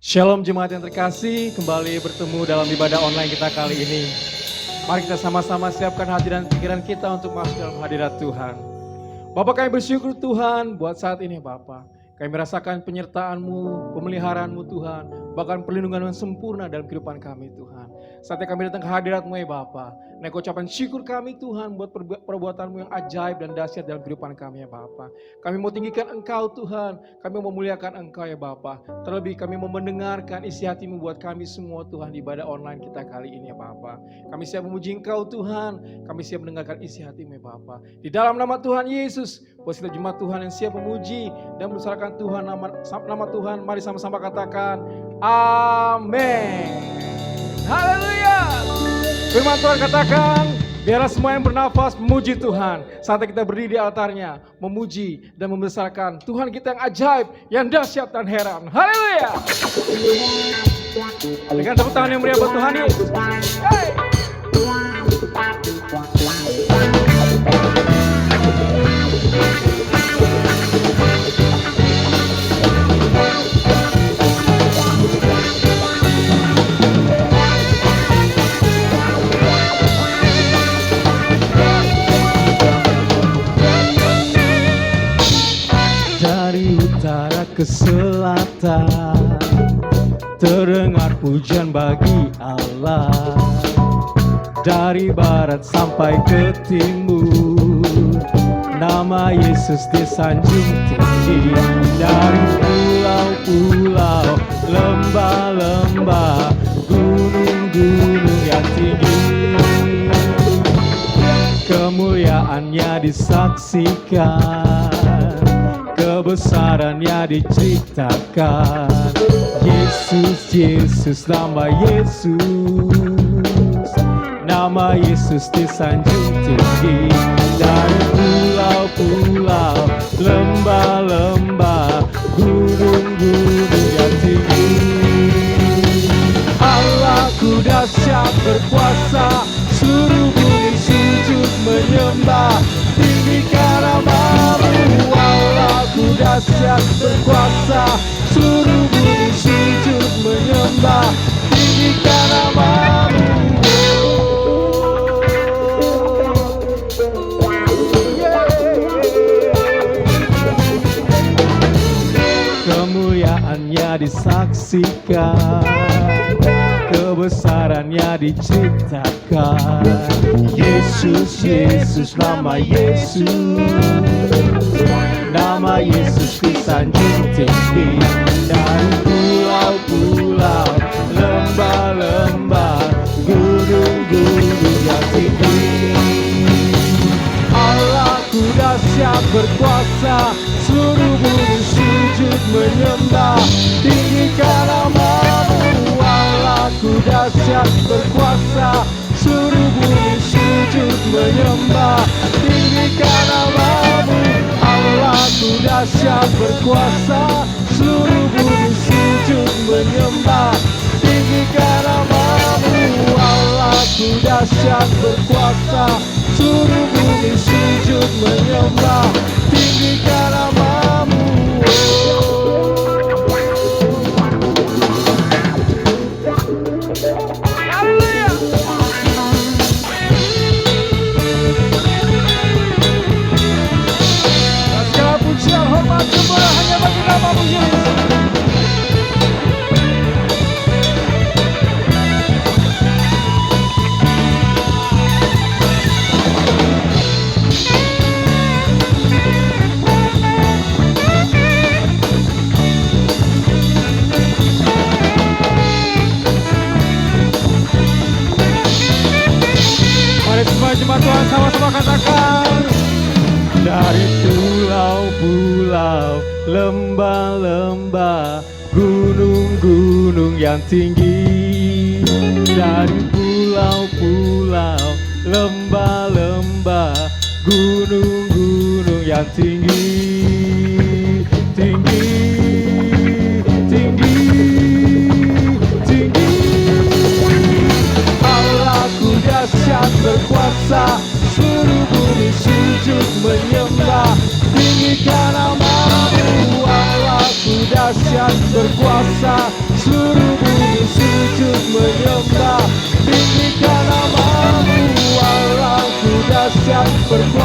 Shalom jemaat yang terkasih, kembali bertemu dalam ibadah online kita kali ini. Mari kita sama-sama siapkan hati dan pikiran kita untuk masuk dalam hadirat Tuhan. Bapak, kami bersyukur Tuhan buat saat ini Bapak. Kami merasakan penyertaan-Mu, pemeliharaanmu Tuhan, bahkan perlindungan yang sempurna dalam kehidupan kami Tuhan. Saatnya kami datang ke hadirat-Mu ya Bapak. Naik ucapan syukur kami Tuhan buat perbuatan-Mu yang ajaib dan dahsyat dalam kehidupan kami ya Bapak. Kami mau tinggikan Engkau Tuhan, kami mau memuliakan Engkau ya Bapak. Terlebih kami mau mendengarkan isi hati-Mu buat kami semua Tuhan di ibadah online kita kali ini ya Bapak. Kami siap memuji Engkau Tuhan, kami siap mendengarkan isi hati-Mu ya Bapak. Di dalam nama Tuhan Yesus, buat kita jemaat Tuhan yang siap memuji dan membesarkan Tuhan, nama Tuhan, mari sama-sama katakan amin. Haleluya. Firman Tuhan katakan, biarlah semua yang bernafas memuji Tuhan. Saatnya kita berdiri di altarnya, memuji dan membesarkan Tuhan kita yang ajaib, yang dahsyat dan heran. Haleluya. Dengan tepuk tangan yang meriah buat Tuhan Yesus. Hey. Dari utara ke selatan terdengar pujian bagi Allah. Dari barat sampai ke timur, nama Yesus disanjung tinggi. Dari pulau-pulau, lembah-lembah, gunung-gunung yang tinggi, kemuliaannya disaksikan, kebesarannya diceritakan. Yesus, Yesus, nama Yesus, nama Yesus disanjung tinggi. Dari pulau-pulau, lembah-lembah, gunung-gunung yang tinggi. Allahku dahsyat berkuasa, seluruh bumi sujud menyembah, tinggikan nama-Mu. Allahku dahsyat berkuasa, seluruh bumi sujud menyembah, tinggikan nama-Mu. Kemuliaannya disaksikan, kebesarannya diceritakan. Yesus, Yesus, nama Yesus, nama Yesus disanjung tinggi. Dari pulau-pulau, lembah-lembah, gunung-gunung yang tinggi. Allahku dahsyat berkuasa, seluruh bumi sujud menyembah, tinggikan nama-Mu. Allahku dahsyat berkuasa, seluruh bumi sujud menyembah, tinggikan nama-Mu. Allahku dahsyat berkuasa, seluruh bumi sujud menyembah, tinggikan nama-Mu. Allahku dahsyat berkuasa, seluruh bumi sujud menyembah, tinggikan nama-Mu. Haleluya. Segala pujian, hormat, sembah hanya bagi nama-Mu Yesus. Jemaat Tuhan sama-sama katakan, dari pulau-pulau, lembah-lembah, gunung-gunung yang tinggi. Dari pulau-pulau, lembah-lembah, gunung-gunung yang tinggi. Tinggi, tinggi, tinggi. Allahku dahsyat berkuasa, seluruh bumi sujud menyembah, tinggikan nama-Mu. Allahku dahsyat berkuasa, seluruh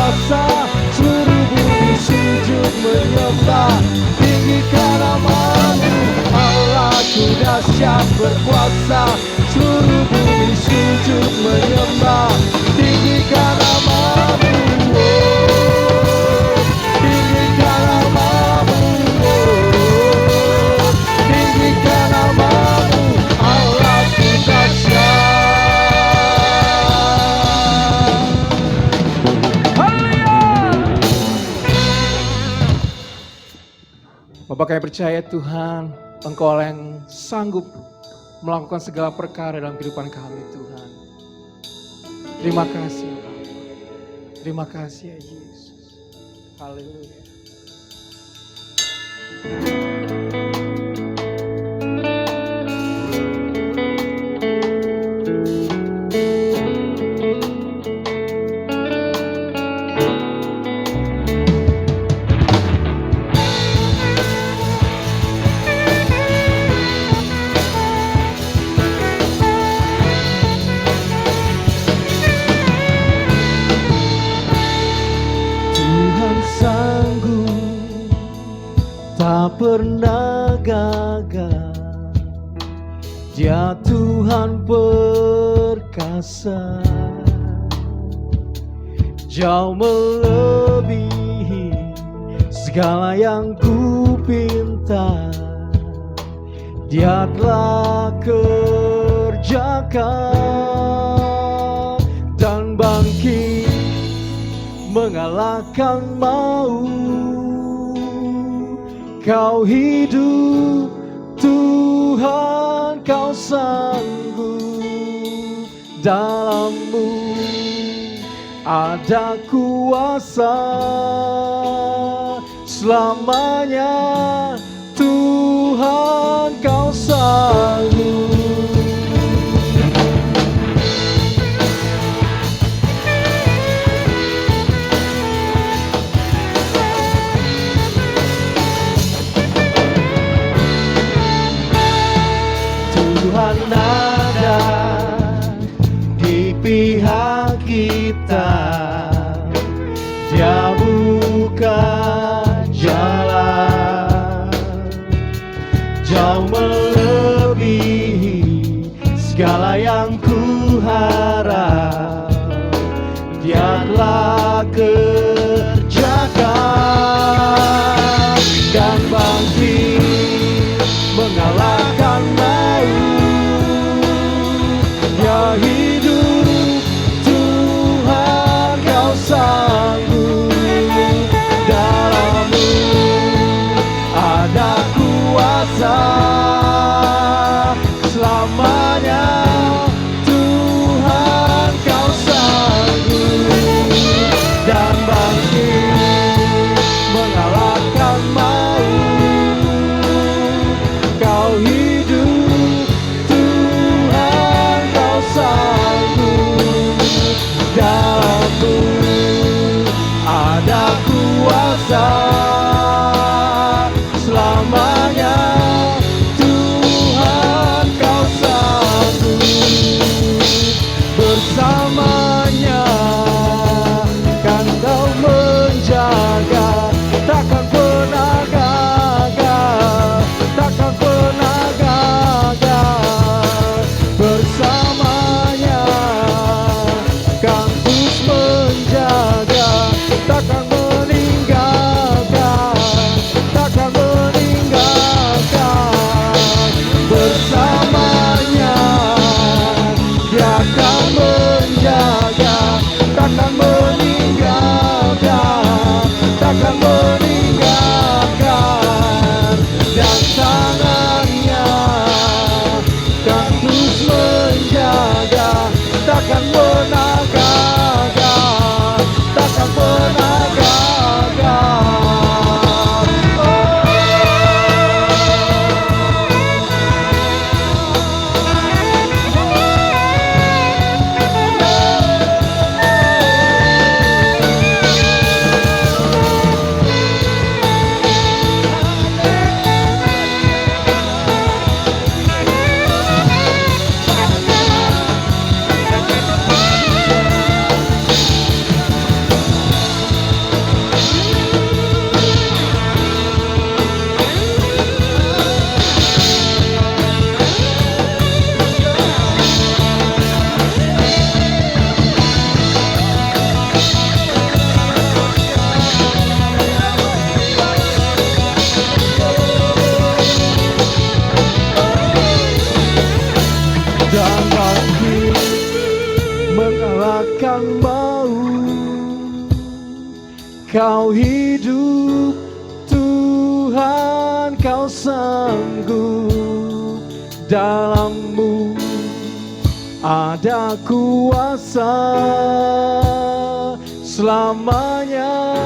berkuasa, seluruh bumi sujud menyembah. Tinggikan nama-Mu, Allahku dahsyat berkuasa, seluruh bumi sujud menyembah. Tinggikan nama-Mu, tinggikan nama-Mu, tinggikan nama-Mu, Allahku dahsyat. Bapak kami percaya Tuhan, Engkau yang sanggup melakukan segala perkara dalam kehidupan kami Tuhan. Terima kasih Bapak. Terima kasih ya Yesus. Haleluya. Tak pernah gagal, Dia Tuhan perkasa, jauh melebihi segala yang ku pinta. Dia telah kerjakan dan bangkit mengalahkan maut. Kau hidup, Tuhan, Kau sanggup, dalam-Mu ada kuasa selamanya. Tuhan, Kau sanggup. Tuhan ada di pihak kita, Dia buka jalan, jauh melebihi segala yang ku harap. Dia telah kerjakan dan bangkit mengalahkan maut. Dia hidup, Tuhan, Kau sanggup, dalam-Mu ada kuasa selamanya. Tuhan, Kau sanggup dan bangkit mengalahkan maut. Kau hidup, Tuhan, Kau sanggup, dalam-Mu ada kuasa selamanya. Tuhan, Kau sanggup, bersamanya kan Kau menjaga, takkan pernah gagal, takkan pernah gagal. Bersamanya kan terus menjaga, takkan meninggalkan. akan mau Kau hidup Tuhan, Kau sanggup, dalam-Mu ada kuasa selamanya.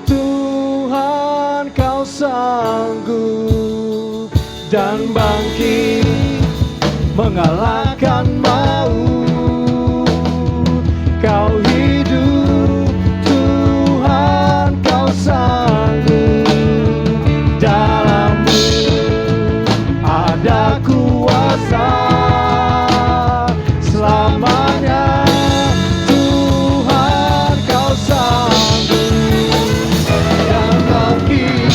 Tuhan, Kau sanggup dan bangkit mengalahkan maut. Kau hidup Tuhan, Kau sanggup, dalam-Mu ada kuasa selamanya. Tuhan, Kau sanggup dan bangkit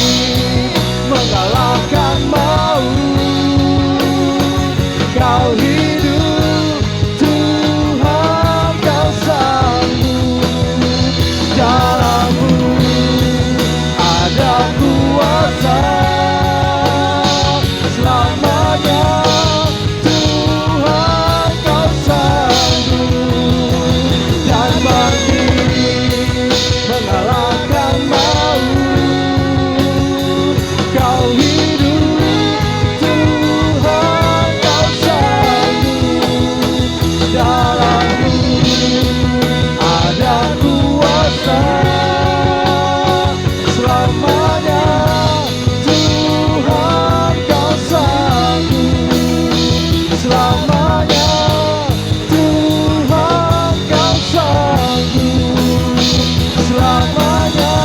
mengalahkan maut. Kau hidup Tuhan, Kau sanggup, dalam-Mu ada kuasa selamanya. Tuhan, Kau sanggup dan bangkit mengalahkan maut. Kau hidup Tuhan, Kau sanggup, dalam-Mu ada kuasa selamanya. Tuhan, Kau sanggup selamanya. Tuhan, Kau sanggup selamanya.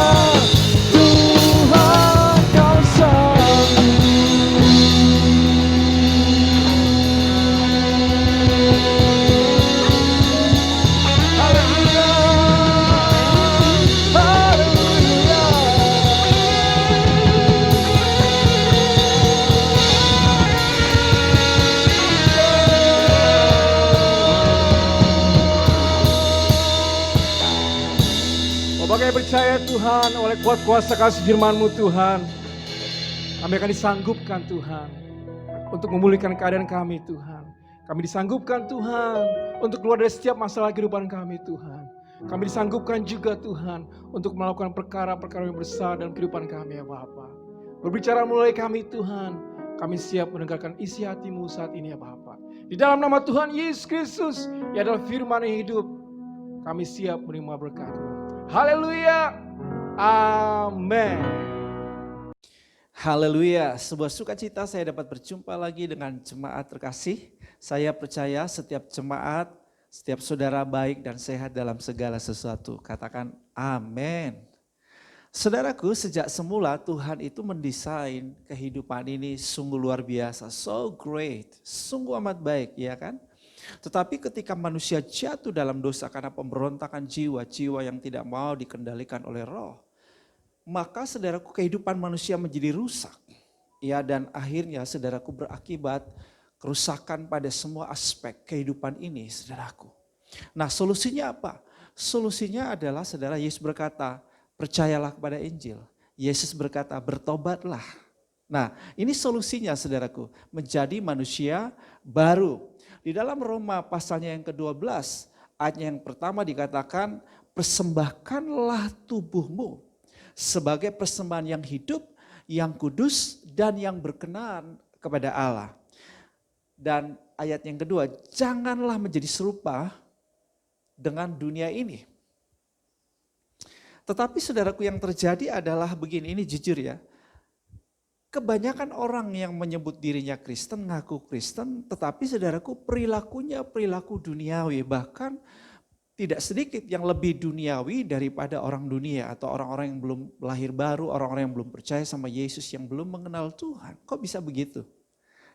Tuhan, Kau sanggup. Haleluya, haleluya. Bapak kami percaya Tuhan, oleh kuat kuasa kasih firman-Mu Tuhan, kami akan disanggupkan Tuhan untuk memulihkan keadaan kami Tuhan. Kami disanggupkan Tuhan untuk keluar dari setiap masalah kehidupan kami Tuhan. Kami disanggupkan juga Tuhan untuk melakukan perkara-perkara yang besar dalam kehidupan kami ya Bapa. Berbicara mulai kami Tuhan, kami siap mendengarkan isi hati-Mu saat ini ya Bapa. Di dalam nama Tuhan Yesus Kristus, yang adalah firman yang hidup, kami siap menerima berkat. Haleluya, amin. Haleluya, sebuah sukacita saya dapat berjumpa lagi dengan jemaat terkasih. Saya percaya setiap jemaat, setiap saudara baik dan sehat dalam segala sesuatu. Katakan amin. Saudaraku, sejak semula Tuhan itu mendesain kehidupan ini sungguh luar biasa. So great, sungguh amat baik, ya kan? Tetapi ketika manusia jatuh dalam dosa karena pemberontakan jiwa-jiwa yang tidak mau dikendalikan oleh roh, maka saudaraku kehidupan manusia menjadi rusak. Ya, dan akhirnya saudaraku berakibat kerusakan pada semua aspek kehidupan ini saudaraku. Nah solusinya apa? Solusinya adalah saudara, Yesus berkata percayalah kepada Injil. Yesus berkata bertobatlah. Nah ini solusinya saudaraku, menjadi manusia baru. Di dalam Roma pasalnya yang ke-12 ayatnya yang pertama dikatakan persembahkanlah tubuhmu sebagai persembahan yang hidup, yang kudus dan yang berkenan kepada Allah. Dan ayat yang kedua, janganlah menjadi serupa dengan dunia ini. Tetapi saudaraku yang terjadi adalah begini, ini jujur ya. Kebanyakan orang yang menyebut dirinya Kristen, ngaku Kristen, tetapi saudaraku perilakunya perilaku duniawi. Bahkan tidak sedikit yang lebih duniawi daripada orang dunia atau orang-orang yang belum lahir baru, orang-orang yang belum percaya sama Yesus, yang belum mengenal Tuhan. Kok bisa begitu?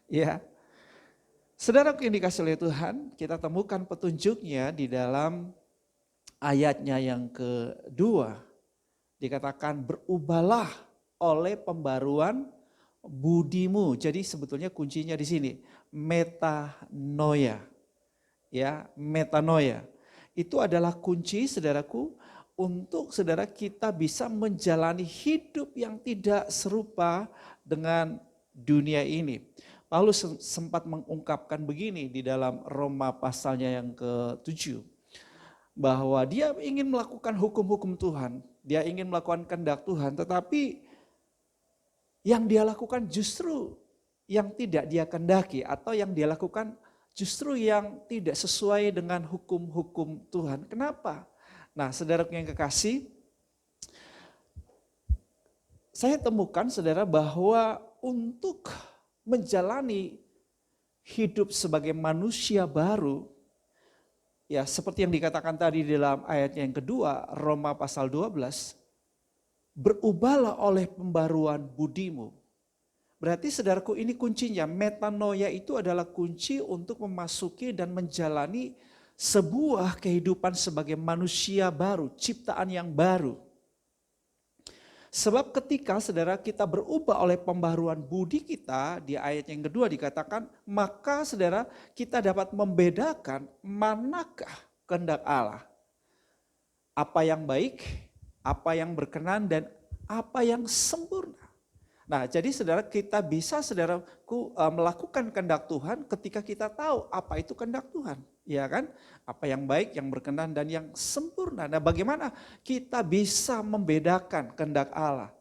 Ya, saudaraku yang dikasih oleh Tuhan, kita temukan petunjuknya di dalam ayatnya yang kedua. Dikatakan berubahlah oleh pembaruan budimu. Jadi sebetulnya kuncinya di sini, metanoia. Ya, metanoia. Itu adalah kunci saudaraku untuk saudara kita bisa menjalani hidup yang tidak serupa dengan dunia ini. Paulus sempat mengungkapkan begini di dalam Roma pasalnya yang ke-7. bahwa dia ingin melakukan hukum-hukum Tuhan, dia ingin melakukan kehendak Tuhan, tetapi yang dia lakukan justru yang tidak dia kehendaki, atau yang dia lakukan justru yang tidak sesuai dengan hukum-hukum Tuhan. Kenapa? Nah, saudaraku yang kekasih, saya temukan saudara bahwa untuk menjalani hidup sebagai manusia baru, ya seperti yang dikatakan tadi di dalam ayat yang kedua, Roma pasal 12, berubahlah oleh pembaruan budimu. Berarti saudaraku ini kuncinya, metanoia itu adalah kunci untuk memasuki dan menjalani sebuah kehidupan sebagai manusia baru, ciptaan yang baru. Sebab ketika saudara kita berubah oleh pembaruan budi kita, di ayat yang kedua dikatakan, maka saudara kita dapat membedakan manakah kehendak Allah. Apa yang baik, apa yang berkenan, dan apa yang sempurna. Nah, jadi saudara kita bisa saudaraku melakukan kehendak Tuhan ketika kita tahu apa itu kehendak Tuhan. Ya kan? Apa yang baik, yang berkenan, dan yang sempurna. Nah, bagaimana kita bisa membedakan kehendak Allah?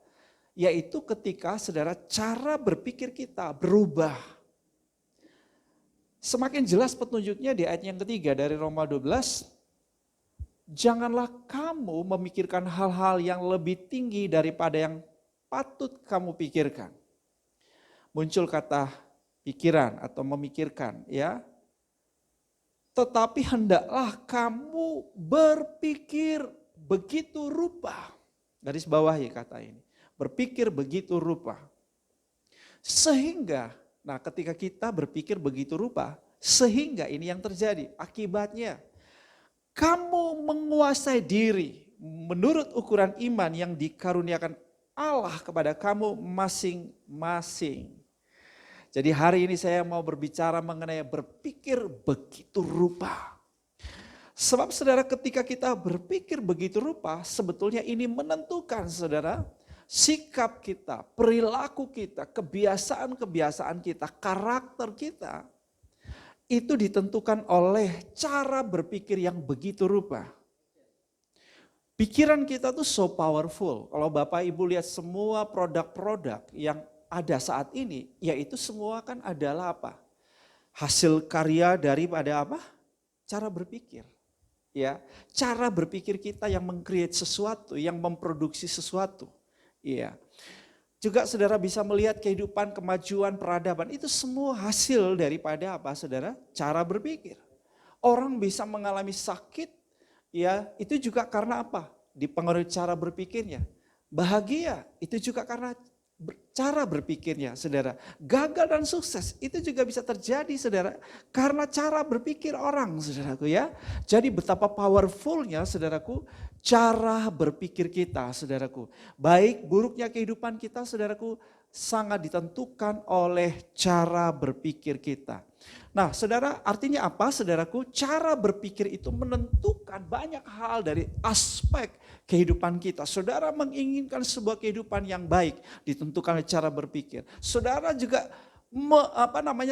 Yaitu ketika saudara cara berpikir kita berubah. Semakin jelas petunjuknya di ayat yang ketiga dari Roma 12. Janganlah kamu memikirkan hal-hal yang lebih tinggi daripada yang patut kamu pikirkan. Muncul kata pikiran atau memikirkan, ya. Tetapi hendaklah kamu berpikir begitu rupa. Garis bawahi kata ini. Berpikir begitu rupa. Sehingga, nah ketika kita berpikir begitu rupa, sehingga ini yang terjadi. Akibatnya, kamu menguasai diri menurut ukuran iman yang dikaruniakan Allah kepada kamu masing-masing. Jadi hari ini saya mau berbicara mengenai berpikir begitu rupa. Sebab saudara ketika kita berpikir begitu rupa, sebetulnya ini menentukan saudara sikap kita, perilaku kita, kebiasaan-kebiasaan kita, karakter kita. Itu ditentukan oleh cara berpikir yang begitu rupa. Pikiran kita tuh so powerful. Kalau Bapak Ibu lihat semua produk-produk yang ada saat ini, yaitu semua kan adalah apa? Hasil karya daripada apa? Cara berpikir. Ya, cara berpikir kita yang meng-create sesuatu, yang memproduksi sesuatu. Iya. Juga saudara bisa melihat kehidupan, kemajuan, peradaban, itu semua hasil daripada apa saudara? Cara berpikir. Orang bisa mengalami sakit, ya itu juga karena apa? Dipengaruhi cara berpikirnya. Bahagia, itu juga karena cara berpikirnya, saudara. Gagal dan sukses itu juga bisa terjadi, saudara, karena cara berpikir orang, saudaraku ya. Jadi betapa powerfulnya, saudaraku, cara berpikir kita, saudaraku. Baik buruknya kehidupan kita, saudaraku, sangat ditentukan oleh cara berpikir kita. Nah, saudara, artinya apa, saudaraku? Cara berpikir itu menentukan banyak hal dari aspek kehidupan kita. Saudara menginginkan sebuah kehidupan yang baik, ditentukan oleh cara berpikir. Saudara juga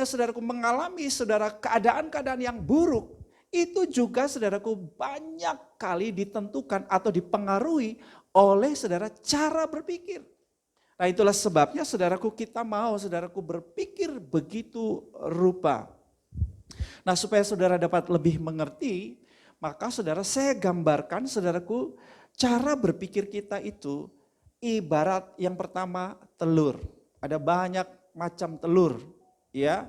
saudaraku mengalami saudara keadaan-keadaan yang buruk. Itu juga saudaraku banyak kali ditentukan atau dipengaruhi oleh saudara cara berpikir. Nah, itulah sebabnya saudaraku kita mau saudaraku berpikir begitu rupa. Nah, supaya saudara dapat lebih mengerti, maka saudara saya gambarkan saudaraku cara berpikir kita itu ibarat yang pertama telur. Ada banyak macam telur, ya.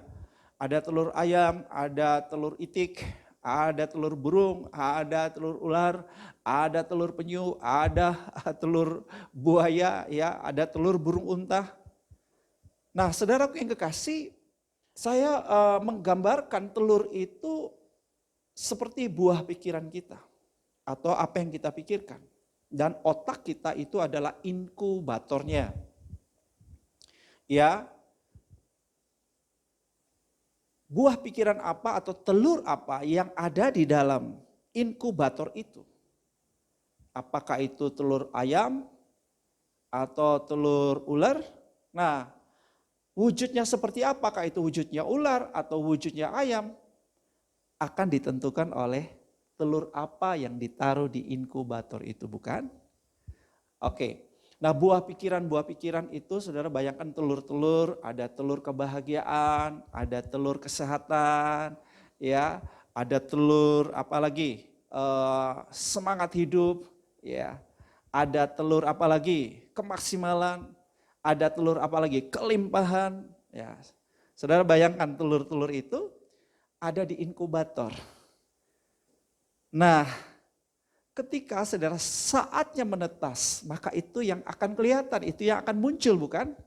Ada telur ayam, ada telur itik, ada telur burung, ada telur ular, ada telur penyu, ada telur buaya, ya, ada telur burung unta. Nah, saudaraku yang kekasih, saya menggambarkan telur itu seperti buah pikiran kita atau apa yang kita pikirkan. Dan otak kita itu adalah inkubatornya. Ya, buah pikiran apa atau telur apa yang ada di dalam inkubator itu. Apakah itu telur ayam atau telur ular? Nah, wujudnya seperti apakah itu wujudnya ular atau wujudnya ayam akan ditentukan oleh telur apa yang ditaruh di inkubator itu, bukan? Oke. Nah, buah pikiran itu saudara bayangkan telur-telur, ada telur kebahagiaan, ada telur kesehatan, ya, ada telur apalagi semangat hidup, ya, ada telur apalagi kemaksimalan, ada telur apalagi kelimpahan, ya. Saudara bayangkan telur-telur itu ada di inkubator. Nah, ketika saudara saatnya menetas, maka itu yang akan kelihatan, itu yang akan muncul, bukan?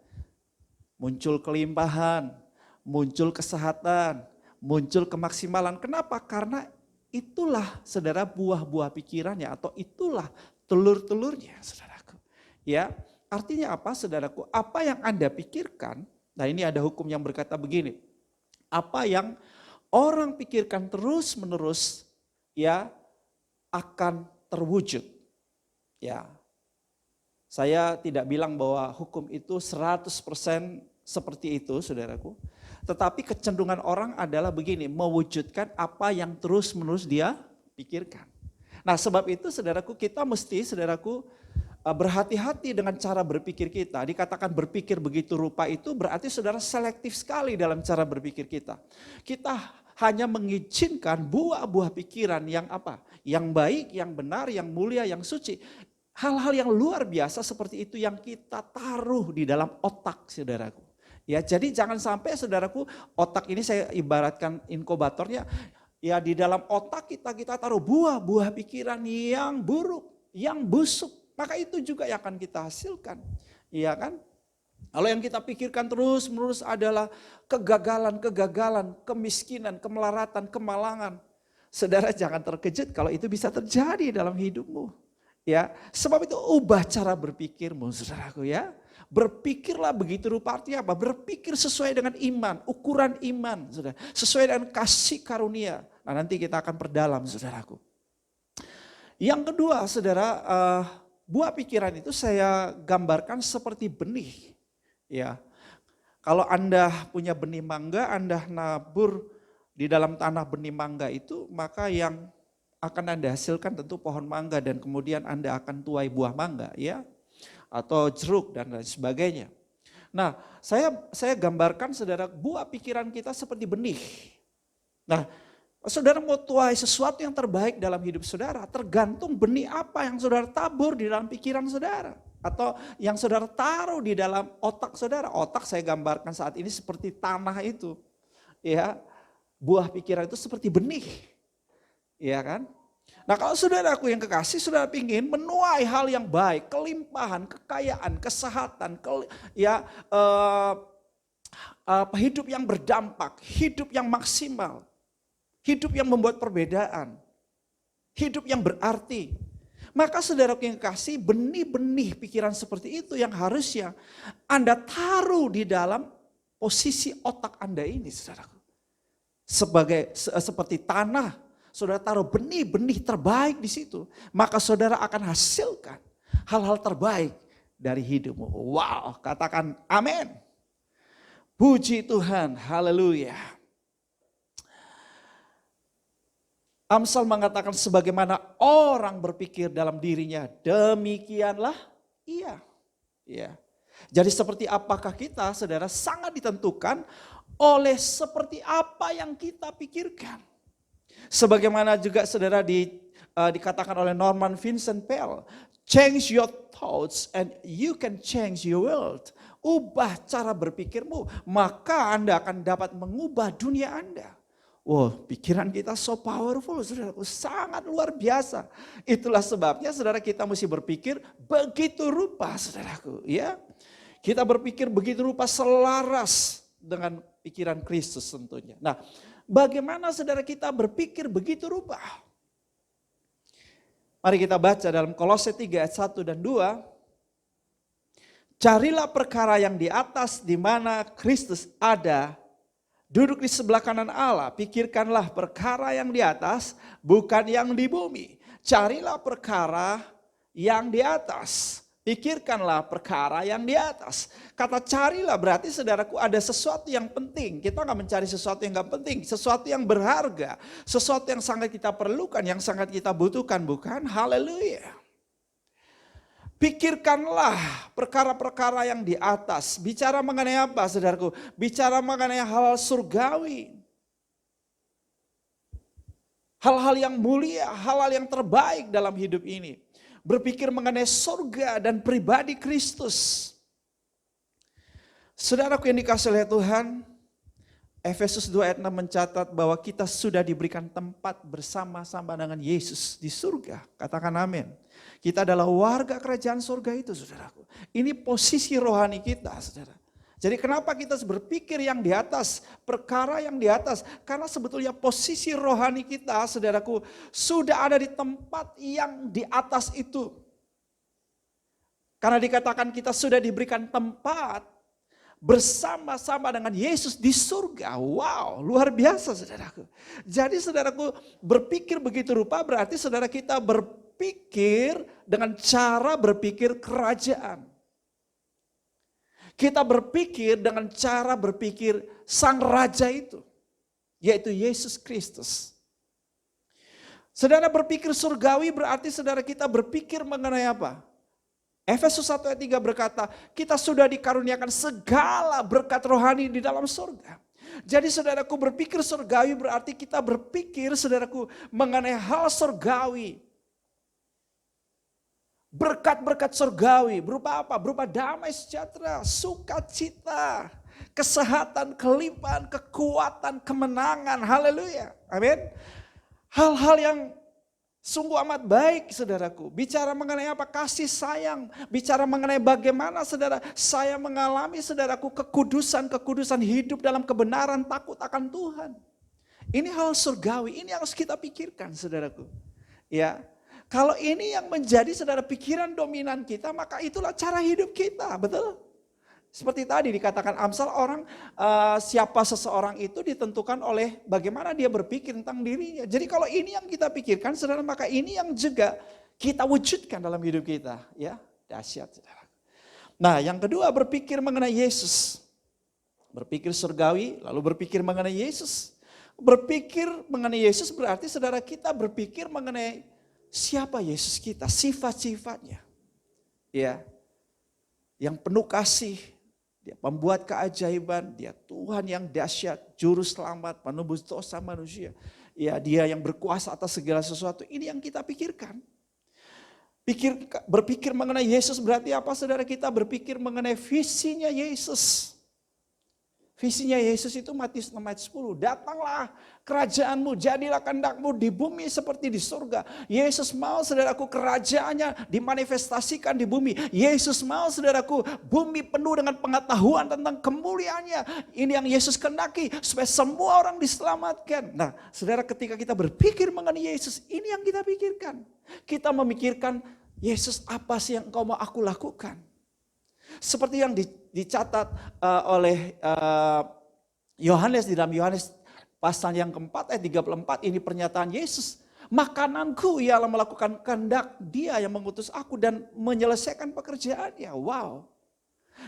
Muncul kelimpahan, muncul kesehatan, muncul kemaksimalan. Kenapa? Karena itulah saudara buah-buah pikirannya atau itulah telur-telurnya, saudaraku. Ya, artinya apa, saudaraku? Apa yang Anda pikirkan, nah ini ada hukum yang berkata begini. Apa yang orang pikirkan terus-menerus, ya, akan terwujud. Ya. Saya tidak bilang bahwa hukum itu 100% seperti itu, saudaraku. Tetapi kecenderungan orang adalah begini, mewujudkan apa yang terus-menerus dia pikirkan. Nah, sebab itu saudaraku, kita mesti, saudaraku, berhati-hati dengan cara berpikir kita. Dikatakan berpikir begitu rupa itu berarti saudara selektif sekali dalam cara berpikir kita. Kita hanya mengizinkan buah-buah pikiran yang apa? Yang baik, yang benar, yang mulia, yang suci. Hal-hal yang luar biasa seperti itu yang kita taruh di dalam otak, saudaraku. Ya, jadi jangan sampai, saudaraku, otak ini saya ibaratkan inkubatornya. Ya, di dalam otak kita taruh buah-buah pikiran yang buruk, yang busuk. Maka itu juga yang akan kita hasilkan. Iya kan? Kalau yang kita pikirkan terus-menerus adalah kegagalan, kemiskinan, kemelaratan, kemalangan. Saudara jangan terkejut kalau itu bisa terjadi dalam hidupmu. Ya, sebab itu ubah cara berpikirmu, saudaraku, ya. Berpikirlah begitu rupa, artinya apa? Berpikir sesuai dengan iman, ukuran iman, saudara. Sesuai dengan kasih karunia. Nah, nanti kita akan perdalam, saudaraku. Yang kedua, saudara, buah pikiran itu saya gambarkan seperti benih. Ya, kalau Anda punya benih mangga, Anda nabur di dalam tanah benih mangga itu, maka yang akan Anda hasilkan tentu pohon mangga dan kemudian Anda akan tuai buah mangga, ya, atau jeruk dan lain sebagainya. Nah, saya gambarkan, saudara, buah pikiran kita seperti benih. Nah, saudara mau tuai sesuatu yang terbaik dalam hidup saudara, tergantung benih apa yang saudara tabur di dalam pikiran saudara. Atau yang saudara taruh di dalam otak saudara. Otak saya gambarkan saat ini seperti tanah itu. Ya, buah pikiran itu seperti benih. Ya kan? Nah, kalau saudaraku yang kekasih, saudara ingin menuai hal yang baik, kelimpahan, kekayaan, kesehatan, hidup yang berdampak, hidup yang maksimal, hidup yang membuat perbedaan, hidup yang berarti. Maka saudaraku yang kekasih, benih-benih pikiran seperti itu yang harusnya Anda taruh di dalam posisi otak Anda ini, saudaraku. Seperti tanah, saudara taruh benih-benih terbaik di situ. Maka saudara akan hasilkan hal-hal terbaik dari hidupmu. Wow, katakan amin. Puji Tuhan, haleluya. Amsal mengatakan sebagaimana orang berpikir dalam dirinya, demikianlah ia. Ya. Jadi seperti apakah kita, saudara, sangat ditentukan oleh seperti apa yang kita pikirkan. Sebagaimana juga saudara dikatakan oleh Norman Vincent Peale, change your thoughts and you can change your world. Ubah cara berpikirmu, maka Anda akan dapat mengubah dunia Anda. Wow, pikiran kita so powerful, saudaraku, sangat luar biasa. Itulah sebabnya, saudara, kita mesti berpikir begitu rupa, saudaraku. Ya, kita berpikir begitu rupa selaras dengan pikiran Kristus tentunya. Nah, bagaimana saudara kita berpikir begitu rupa? Mari kita baca dalam Kolose 3 ayat 1 dan 2. Carilah perkara yang di atas di mana Kristus ada, duduk di sebelah kanan Allah. Pikirkanlah perkara yang di atas, bukan yang di bumi. Carilah perkara yang di atas. Pikirkanlah perkara yang di atas. Kata carilah berarti saudaraku ada sesuatu yang penting. Kita nggak mencari sesuatu yang nggak penting. Sesuatu yang berharga. Sesuatu yang sangat kita perlukan, yang sangat kita butuhkan, bukan? Haleluya. Pikirkanlah perkara-perkara yang di atas. Bicara mengenai apa saudaraku? Bicara mengenai hal surgawi. Hal-hal yang mulia, hal-hal yang terbaik dalam hidup ini. Berpikir mengenai surga dan pribadi Kristus. Saudaraku yang dikasihi oleh Tuhan, Efesus 2 ayat 6 mencatat bahwa kita sudah diberikan tempat bersama-sama dengan Yesus di surga. Katakan amin. Kita adalah warga kerajaan surga itu, saudaraku. Ini posisi rohani kita, saudara. Jadi kenapa kita berpikir yang di atas, perkara yang di atas? Karena sebetulnya posisi rohani kita, saudaraku, sudah ada di tempat yang di atas itu. Karena dikatakan kita sudah diberikan tempat bersama-sama dengan Yesus di surga. Wow, luar biasa saudaraku. Jadi saudaraku berpikir begitu rupa berarti saudara kita berpikir dengan cara berpikir kerajaan. Kita berpikir dengan cara berpikir sang raja itu, yaitu Yesus Kristus. Saudara berpikir surgawi berarti saudara kita berpikir mengenai apa? Efesus 1 ayat 3 berkata, kita sudah dikaruniakan segala berkat rohani di dalam surga. Jadi saudaraku berpikir surgawi berarti kita berpikir saudaraku mengenai hal surgawi. Berkat-berkat surgawi berupa apa? Berupa damai sejahtera, sukacita, kesehatan, kelimpahan, kekuatan, kemenangan. Haleluya. Amin. Hal-hal yang sungguh amat baik saudaraku. Bicara mengenai apa? Kasih sayang. Bicara mengenai bagaimana saudara saya mengalami saudaraku kekudusan hidup dalam kebenaran, takut akan Tuhan. Ini hal surgawi, ini yang harus kita pikirkan saudaraku. Ya. Kalau ini yang menjadi saudara pikiran dominan kita, maka itulah cara hidup kita, betul? Seperti tadi dikatakan Amsal, siapa seseorang itu ditentukan oleh bagaimana dia berpikir tentang dirinya. Jadi kalau ini yang kita pikirkan, saudara, maka ini yang juga kita wujudkan dalam hidup kita. Ya, dahsyat, saudara. Nah, yang kedua berpikir mengenai Yesus. Berpikir surgawi, lalu berpikir mengenai Yesus. Berpikir mengenai Yesus berarti saudara kita berpikir mengenai siapa Yesus kita, sifat-sifatnya. Ya. Yang penuh kasih, dia pembuat keajaiban, dia Tuhan yang dahsyat, juru selamat, penebus dosa manusia. Ya, dia yang berkuasa atas segala sesuatu. Ini yang kita pikirkan. Berpikir mengenai Yesus berarti apa saudara? Kita berpikir mengenai visinya Yesus. Visinya Yesus itu Matius 6 ayat 10. Datanglah kerajaanmu, jadilah kehendakmu di bumi seperti di surga. Yesus mau saudaraku kerajaannya dimanifestasikan di bumi. Yesus mau saudaraku bumi penuh dengan pengetahuan tentang kemuliaannya. Ini yang Yesus kehendaki supaya semua orang diselamatkan. Nah saudara ketika kita berpikir mengenai Yesus, ini yang kita pikirkan. Kita memikirkan Yesus apa sih yang engkau mau aku lakukan. Seperti yang dicatat oleh Yohanes di dalam Yohanes pasal yang keempat ayat 34 ini pernyataan Yesus. Makananku ialah melakukan kehendak dia yang mengutus aku dan menyelesaikan pekerjaannya. Wow.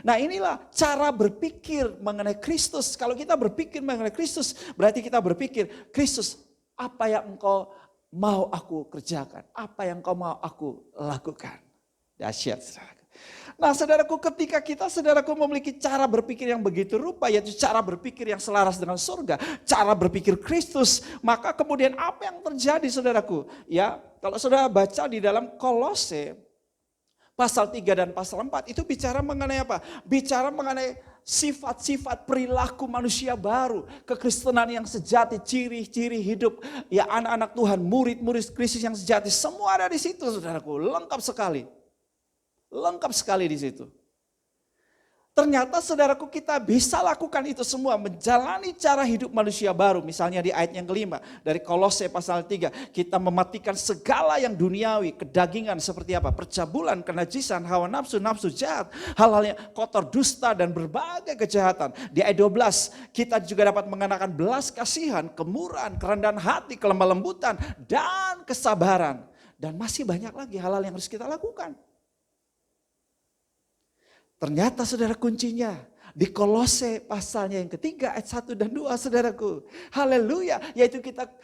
Nah inilah cara berpikir mengenai Kristus. Kalau kita berpikir mengenai Kristus berarti kita berpikir Kristus apa yang engkau mau aku kerjakan. Apa yang engkau mau aku lakukan. Dahsyat saudara. Nah saudaraku ketika kita saudaraku memiliki cara berpikir yang begitu rupa yaitu cara berpikir yang selaras dengan surga. Cara berpikir Kristus maka kemudian apa yang terjadi saudaraku? Ya kalau saudara baca di dalam Kolose pasal 3 dan pasal 4 itu bicara mengenai apa? Bicara mengenai sifat-sifat perilaku manusia baru. Kekristenan yang sejati, ciri-ciri hidup ya anak-anak Tuhan, murid-murid Kristus yang sejati. Semua ada di situ saudaraku, lengkap sekali. Lengkap sekali di situ. Ternyata saudaraku kita bisa lakukan itu semua. Menjalani cara hidup manusia baru. Misalnya di ayat yang kelima. Dari Kolose pasal 3. Kita mematikan segala yang duniawi. Kedagingan seperti apa? Percabulan, kenajisan, hawa nafsu, nafsu jahat. Hal-hal yang kotor, dusta dan berbagai kejahatan. Di ayat 12. Kita juga dapat mengenakan belas kasihan, kemurahan, kerendahan hati, kelemah lembutan. Dan kesabaran. Dan masih banyak lagi hal-hal yang harus kita lakukan. Ternyata saudara kuncinya di Kolose pasalnya yang ketiga ayat 1 dan 2 saudaraku. Haleluya. Yaitu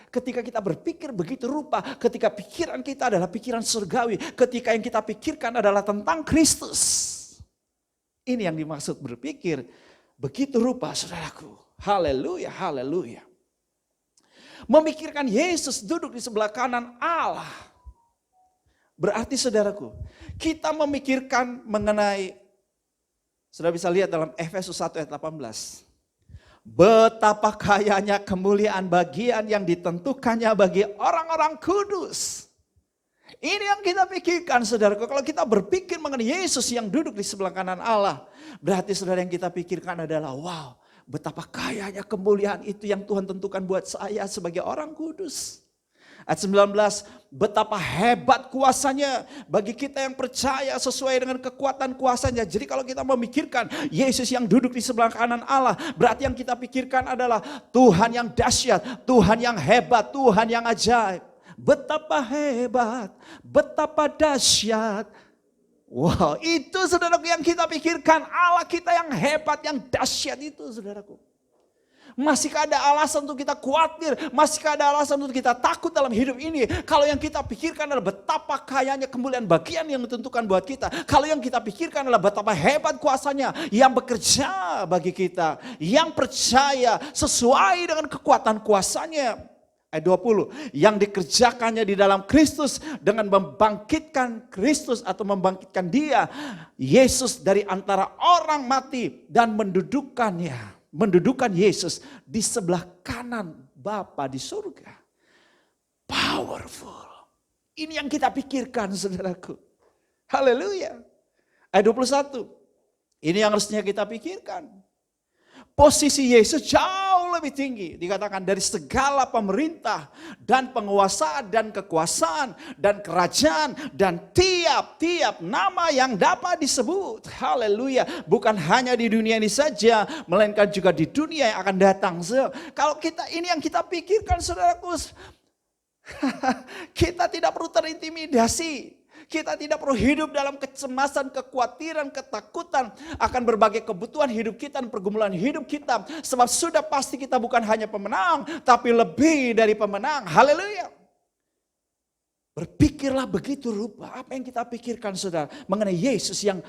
ketika kita berpikir begitu rupa, ketika pikiran kita adalah pikiran surgawi, ketika yang kita pikirkan adalah tentang Kristus. Ini yang dimaksud berpikir begitu rupa saudaraku. Haleluya, haleluya. Memikirkan Yesus duduk di sebelah kanan Allah. Berarti saudaraku, kita memikirkan mengenai, sudah bisa lihat dalam Efesus 1 ayat 18. Betapa kayanya kemuliaan bagian yang ditentukannya bagi orang-orang kudus. Ini yang kita pikirkan saudaraku. Kalau kita berpikir mengenai Yesus yang duduk di sebelah kanan Allah. Berarti saudara yang kita pikirkan adalah wow. Betapa kayanya kemuliaan itu yang Tuhan tentukan buat saya sebagai orang kudus. Ayat 19, betapa hebat kuasanya bagi kita yang percaya sesuai dengan kekuatan kuasanya. Jadi kalau kita memikirkan Yesus yang duduk di sebelah kanan Allah, berarti yang kita pikirkan adalah Tuhan yang dahsyat, Tuhan yang hebat, Tuhan yang ajaib. Betapa hebat, betapa dahsyat. Wow, itu saudaraku yang kita pikirkan, Allah kita yang hebat, yang dahsyat itu saudaraku. Masihkah ada alasan untuk kita khawatir? Masihkah ada alasan untuk kita takut dalam hidup ini? Kalau yang kita pikirkan adalah betapa kayanya kemuliaan bagian yang ditentukan buat kita. Kalau yang kita pikirkan adalah betapa hebat kuasanya yang bekerja bagi kita. Yang percaya sesuai dengan kekuatan kuasanya. Ayat 20, yang dikerjakannya di dalam Kristus dengan membangkitkan Kristus atau membangkitkan dia, Yesus dari antara orang mati dan mendudukan Yesus di sebelah kanan Bapa di surga. Powerful. Ini yang kita pikirkan saudaraku. Haleluya. Ayat 21, ini yang harusnya kita pikirkan. Posisi Yesus jauh lebih tinggi. Dikatakan dari segala pemerintah dan penguasa dan kekuasaan dan kerajaan dan tiap-tiap nama yang dapat disebut. Haleluya. Bukan hanya di dunia ini saja, melainkan juga di dunia yang akan datang. Kalau kita ini yang kita pikirkan saudaraku, kita tidak perlu terintimidasi. Kita tidak perlu hidup dalam kecemasan, kekhawatiran, ketakutan akan berbagai kebutuhan hidup kita dan pergumulan hidup kita. Sebab sudah pasti kita bukan hanya pemenang, tapi lebih dari pemenang. Haleluya. Berpikirlah begitu rupa. Apa yang kita pikirkan saudara mengenai Yesus yang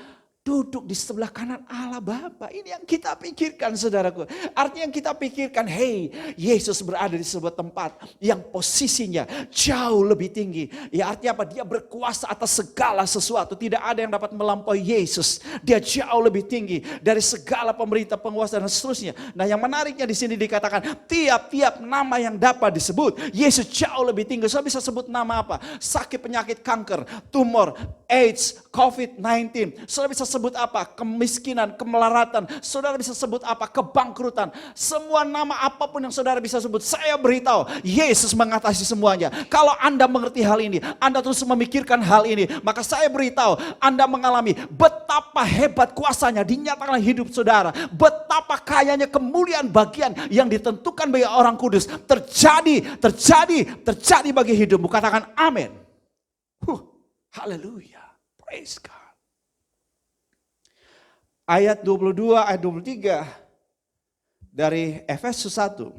duduk di sebelah kanan Allah Bapa. Ini yang kita pikirkan saudaraku. Artinya yang kita pikirkan, hey, Yesus berada di sebuah tempat yang posisinya jauh lebih tinggi. Ya artinya apa? Dia berkuasa atas segala sesuatu. Tidak ada yang dapat melampaui Yesus. Dia jauh lebih tinggi dari segala pemerintah, penguasa dan seterusnya. Nah yang menariknya di sini dikatakan tiap-tiap nama yang dapat disebut. Yesus jauh lebih tinggi. Saya bisa sebut nama apa? Sakit, penyakit, kanker, tumor, AIDS, COVID-19. Saudara bisa sebut apa? Kemiskinan, kemelaratan. Saudara bisa sebut apa? Kebangkrutan. Semua nama apapun yang saudara bisa sebut. Saya beritahu, Yesus mengatasi semuanya. Kalau Anda mengerti hal ini, Anda terus memikirkan hal ini, maka saya beritahu, Anda mengalami betapa hebat kuasanya dinyatakan hidup saudara. Betapa kayanya kemuliaan bagian yang ditentukan bagi orang kudus. Terjadi bagi hidupmu. Katakan amin. Haleluya. Praise God. Ayat 22, ayat 23 dari Efesus 1.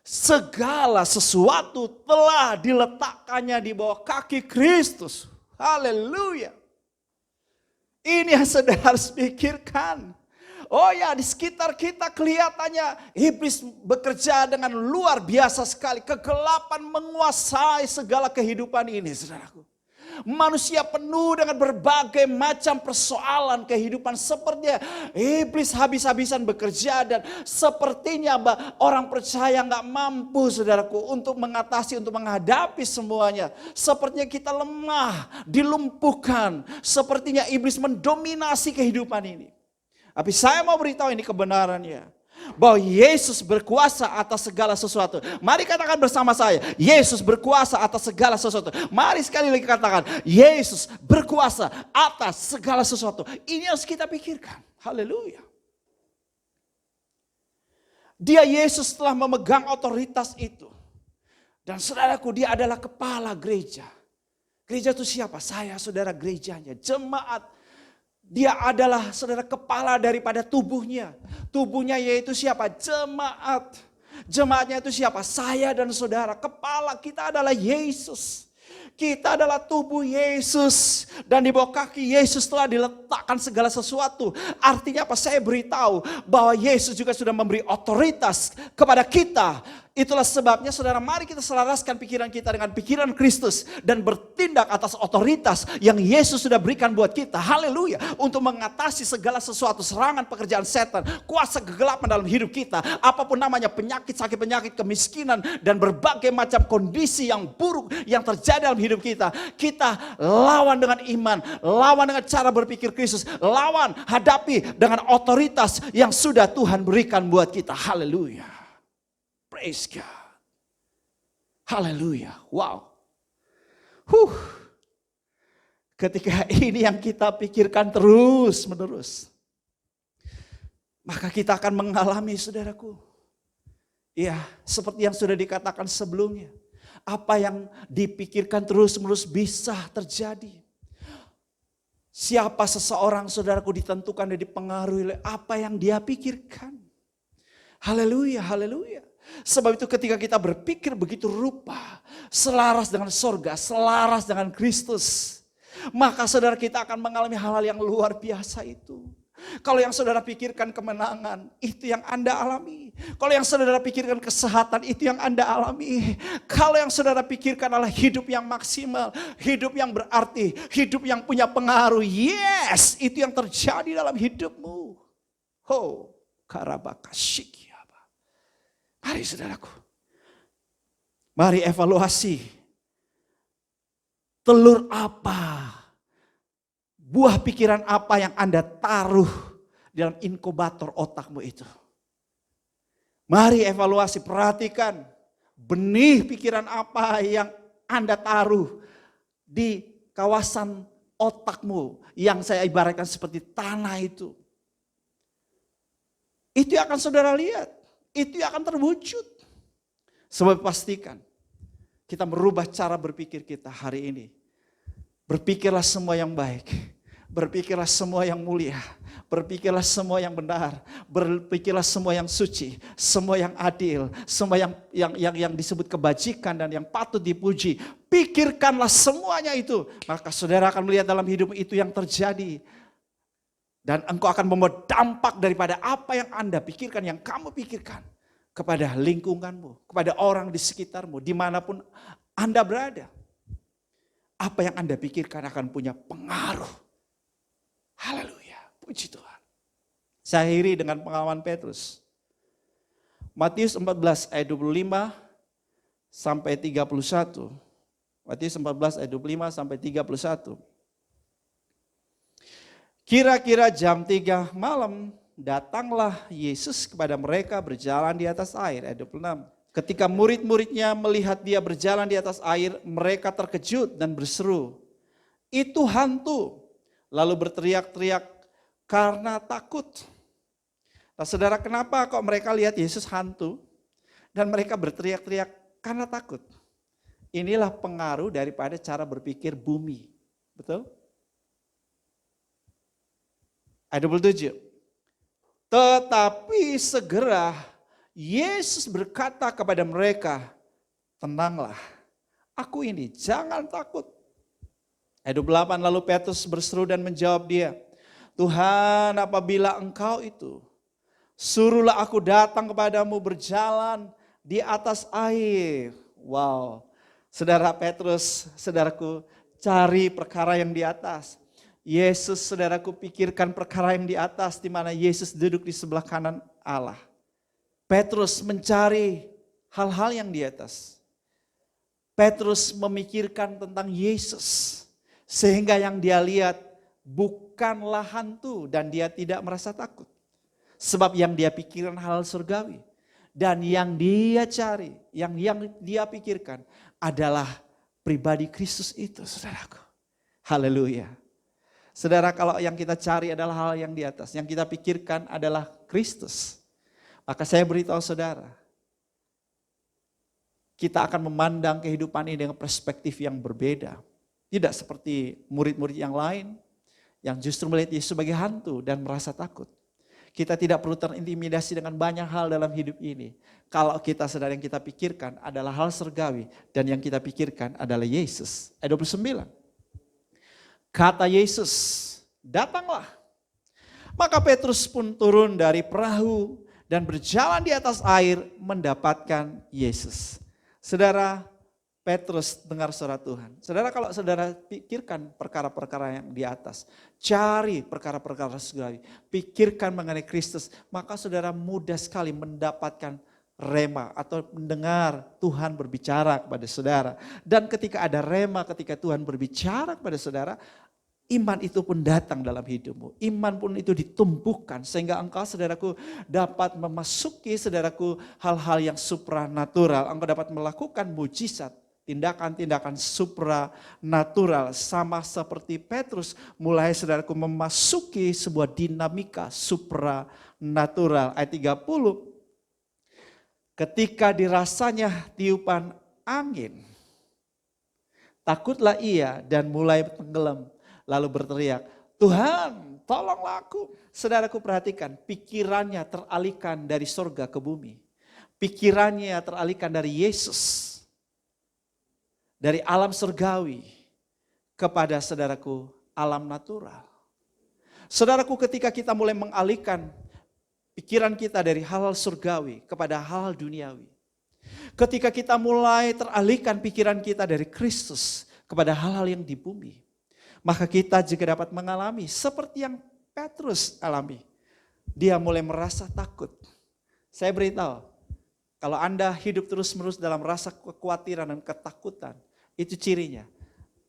Segala sesuatu telah diletakkannya di bawah kaki Kristus. Haleluya. Ini yang saudara harus pikirkan. Oh ya, di sekitar kita kelihatannya iblis bekerja dengan luar biasa sekali. Kegelapan menguasai segala kehidupan ini, saudaraku. Manusia penuh dengan berbagai macam persoalan kehidupan. Sepertinya iblis habis-habisan bekerja dan sepertinya orang percaya gak mampu saudaraku untuk mengatasi, untuk menghadapi semuanya. Sepertinya kita lemah, dilumpuhkan. Sepertinya iblis mendominasi kehidupan ini. Tapi saya mau beritahu ini kebenarannya. Bahwa Yesus berkuasa atas segala sesuatu. Mari katakan bersama saya, Yesus berkuasa atas segala sesuatu. Mari sekali lagi katakan, Yesus berkuasa atas segala sesuatu. Ini harus kita pikirkan. Haleluya. Dia Yesus telah memegang otoritas itu. Dan saudaraku, dia adalah kepala gereja. Gereja itu siapa? Saya saudara gerejanya, jemaat Dia adalah saudara kepala daripada tubuhnya. Tubuhnya yaitu siapa? Jemaat. Jemaatnya itu siapa? Saya dan saudara. Kepala kita adalah Yesus. Kita adalah tubuh Yesus. Dan di bawah kaki Yesus telah diletakkan segala sesuatu. Artinya apa? Saya beritahu bahwa Yesus juga sudah memberi otoritas kepada kita. Itulah sebabnya saudara, mari kita selaraskan pikiran kita dengan pikiran Kristus. Dan bertindak atas otoritas yang Yesus sudah berikan buat kita. Haleluya. Untuk mengatasi segala sesuatu, serangan pekerjaan setan, kuasa kegelapan dalam hidup kita. Apapun namanya, penyakit, sakit penyakit, kemiskinan, dan berbagai macam kondisi yang buruk yang terjadi dalam hidup kita. Kita lawan dengan iman, lawan dengan cara berpikir Kristus, lawan, hadapi dengan otoritas yang sudah Tuhan berikan buat kita. Haleluya. Praise God. Haleluya. Wow. Ketika ini yang kita pikirkan terus menerus, maka kita akan mengalami, saudaraku, ya, seperti yang sudah dikatakan sebelumnya. Apa yang dipikirkan terus menerus bisa terjadi. Siapa seseorang, saudaraku, ditentukan dan dipengaruhi oleh apa yang dia pikirkan. Haleluya, haleluya. Sebab itu ketika kita berpikir begitu rupa, selaras dengan sorga, selaras dengan Kristus, maka saudara kita akan mengalami hal-hal yang luar biasa itu. Kalau yang saudara pikirkan kemenangan, itu yang Anda alami. Kalau yang saudara pikirkan kesehatan, itu yang Anda alami. Kalau yang saudara pikirkan adalah hidup yang maksimal, hidup yang berarti, hidup yang punya pengaruh, yes, itu yang terjadi dalam hidupmu. Ho, karabakashiki. Mari saudaraku, mari evaluasi. Telur apa, buah pikiran apa yang Anda taruh dalam inkubator otakmu itu. Mari evaluasi, perhatikan benih pikiran apa yang Anda taruh di kawasan otakmu yang saya ibaratkan seperti tanah itu. Itu yang akan saudara lihat. Itu akan terwujud. Sebab pastikan kita merubah cara berpikir kita hari ini. Berpikirlah semua yang baik. Berpikirlah semua yang mulia. Berpikirlah semua yang benar. Berpikirlah semua yang suci. Semua yang adil. Semua yang disebut kebajikan dan yang patut dipuji. Pikirkanlah semuanya itu. Maka saudara akan melihat dalam hidup itu yang terjadi. Dan engkau akan membawa dampak daripada apa yang Anda pikirkan, yang kamu pikirkan. Kepada lingkunganmu, kepada orang di sekitarmu, dimanapun Anda berada. Apa yang Anda pikirkan akan punya pengaruh. Haleluya, puji Tuhan. Saya akhiri dengan pengalaman Petrus. Matius 14 ayat 25 sampai 31. Matius 14 ayat 25 sampai 31. Kira-kira jam 3 malam datanglah Yesus kepada mereka berjalan di atas air. Ayat 26. Ketika murid-muridnya melihat dia berjalan di atas air, mereka terkejut dan berseru, "Itu hantu." Lalu berteriak-teriak karena takut. Nah saudara, kenapa kok mereka lihat Yesus hantu dan mereka berteriak-teriak karena takut? Inilah pengaruh daripada cara berpikir bumi. Betul? Ayat 27. Tetapi segera Yesus berkata kepada mereka, "Tenanglah, aku ini, jangan takut." Ayat 28, lalu Petrus berseru dan menjawab dia, "Tuhan, apabila engkau itu, suruhlah aku datang kepadamu berjalan di atas air." Wow, saudara Petrus, saudaraku, cari perkara yang di atas. Yesus, saudaraku, pikirkan perkara yang di atas, di mana Yesus duduk di sebelah kanan Allah. Petrus mencari hal-hal yang di atas. Petrus memikirkan tentang Yesus, sehingga yang dia lihat bukanlah hantu dan dia tidak merasa takut. Sebab yang dia pikirkan hal surgawi. Dan yang dia cari, yang dia pikirkan adalah pribadi Kristus itu, saudaraku. Haleluya. Saudara, kalau yang kita cari adalah hal yang di atas, yang kita pikirkan adalah Kristus, maka saya beritahu saudara, kita akan memandang kehidupan ini dengan perspektif yang berbeda. Tidak seperti murid-murid yang lain, yang justru melihat Yesus sebagai hantu dan merasa takut. Kita tidak perlu terintimidasi dengan banyak hal dalam hidup ini. Kalau kita sadar yang kita pikirkan adalah hal surgawi dan yang kita pikirkan adalah Yesus. Ayat 29. Kata Yesus, datanglah. Maka Petrus pun turun dari perahu dan berjalan di atas air mendapatkan Yesus. Saudara, Petrus dengar suara Tuhan. Saudara, kalau saudara pikirkan perkara-perkara yang di atas, cari perkara-perkara surgawi, pikirkan mengenai Kristus, maka saudara mudah sekali mendapatkan rema atau mendengar Tuhan berbicara kepada saudara. Dan ketika ada rema, ketika Tuhan berbicara kepada saudara, iman itu pun datang dalam hidupmu. Iman pun itu ditumbuhkan sehingga engkau, saudaraku, dapat memasuki, saudaraku, hal-hal yang supranatural. Engkau dapat melakukan mujizat, tindakan-tindakan supranatural. Sama seperti Petrus, mulai, saudaraku, memasuki sebuah dinamika supranatural. Ayat 30, ketika dirasanya tiupan angin, takutlah ia dan mulai tenggelam. Lalu berteriak, Tuhan tolonglah aku. Saudaraku, perhatikan, pikirannya teralihkan dari surga ke bumi. Pikirannya teralihkan dari Yesus, dari alam surgawi kepada, saudaraku, alam natural. Saudaraku, ketika kita mulai mengalihkan pikiran kita dari hal-hal surgawi kepada hal-hal duniawi. Ketika kita mulai teralihkan pikiran kita dari Kristus kepada hal-hal yang di bumi, maka kita juga dapat mengalami seperti yang Petrus alami. Dia mulai merasa takut. Saya beritahu, kalau Anda hidup terus-menerus dalam rasa kekhawatiran dan ketakutan, itu cirinya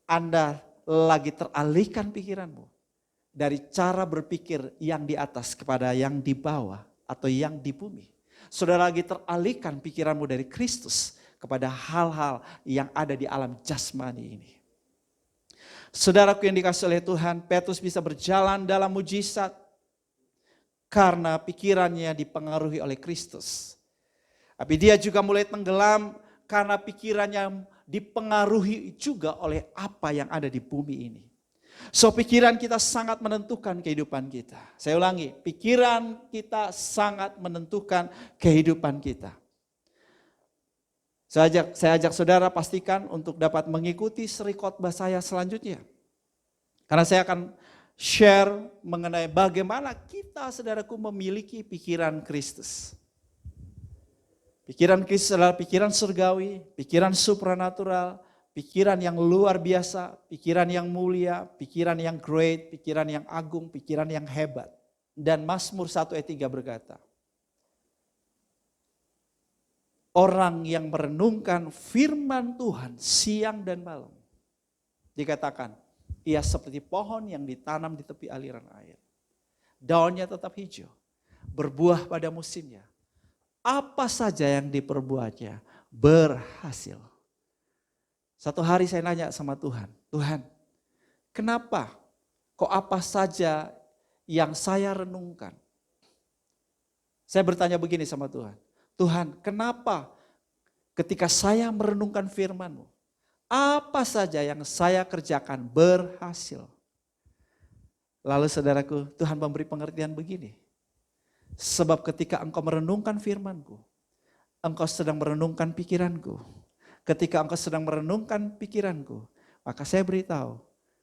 Anda lagi teralihkan pikiranmu dari cara berpikir yang di atas kepada yang di bawah atau yang di bumi. Saudara lagi teralihkan pikiranmu dari Kristus kepada hal-hal yang ada di alam jasmani ini. Saudaraku yang dikasihi oleh Tuhan, Petrus bisa berjalan dalam mujizat karena pikirannya dipengaruhi oleh Kristus. Tapi dia juga mulai tenggelam karena pikirannya dipengaruhi juga oleh apa yang ada di bumi ini. So, pikiran kita sangat menentukan kehidupan kita. Saya ulangi, pikiran kita sangat menentukan kehidupan kita. Saya ajak saudara pastikan untuk dapat mengikuti seri khotbah saya selanjutnya. Karena saya akan share mengenai bagaimana kita, saudaraku, memiliki pikiran Kristus. Pikiran Kristus adalah pikiran surgawi, pikiran supranatural, pikiran yang luar biasa, pikiran yang mulia, pikiran yang great, pikiran yang agung, pikiran yang hebat. Dan Mazmur 1 ayat 3 berkata, orang yang merenungkan firman Tuhan siang dan malam, dikatakan, ia seperti pohon yang ditanam di tepi aliran air. Daunnya tetap hijau, berbuah pada musimnya. Apa saja yang diperbuatnya berhasil. Satu hari saya nanya sama Tuhan, Tuhan, kenapa kok apa saja yang saya renungkan? Saya bertanya begini sama Tuhan, Tuhan, kenapa ketika saya merenungkan firman-Mu, apa saja yang saya kerjakan berhasil? Lalu saudaraku, Tuhan memberi pengertian begini. Sebab ketika engkau merenungkan firman-Ku, engkau sedang merenungkan pikiranku. Ketika engkau sedang merenungkan pikiranku, maka saya beritahu,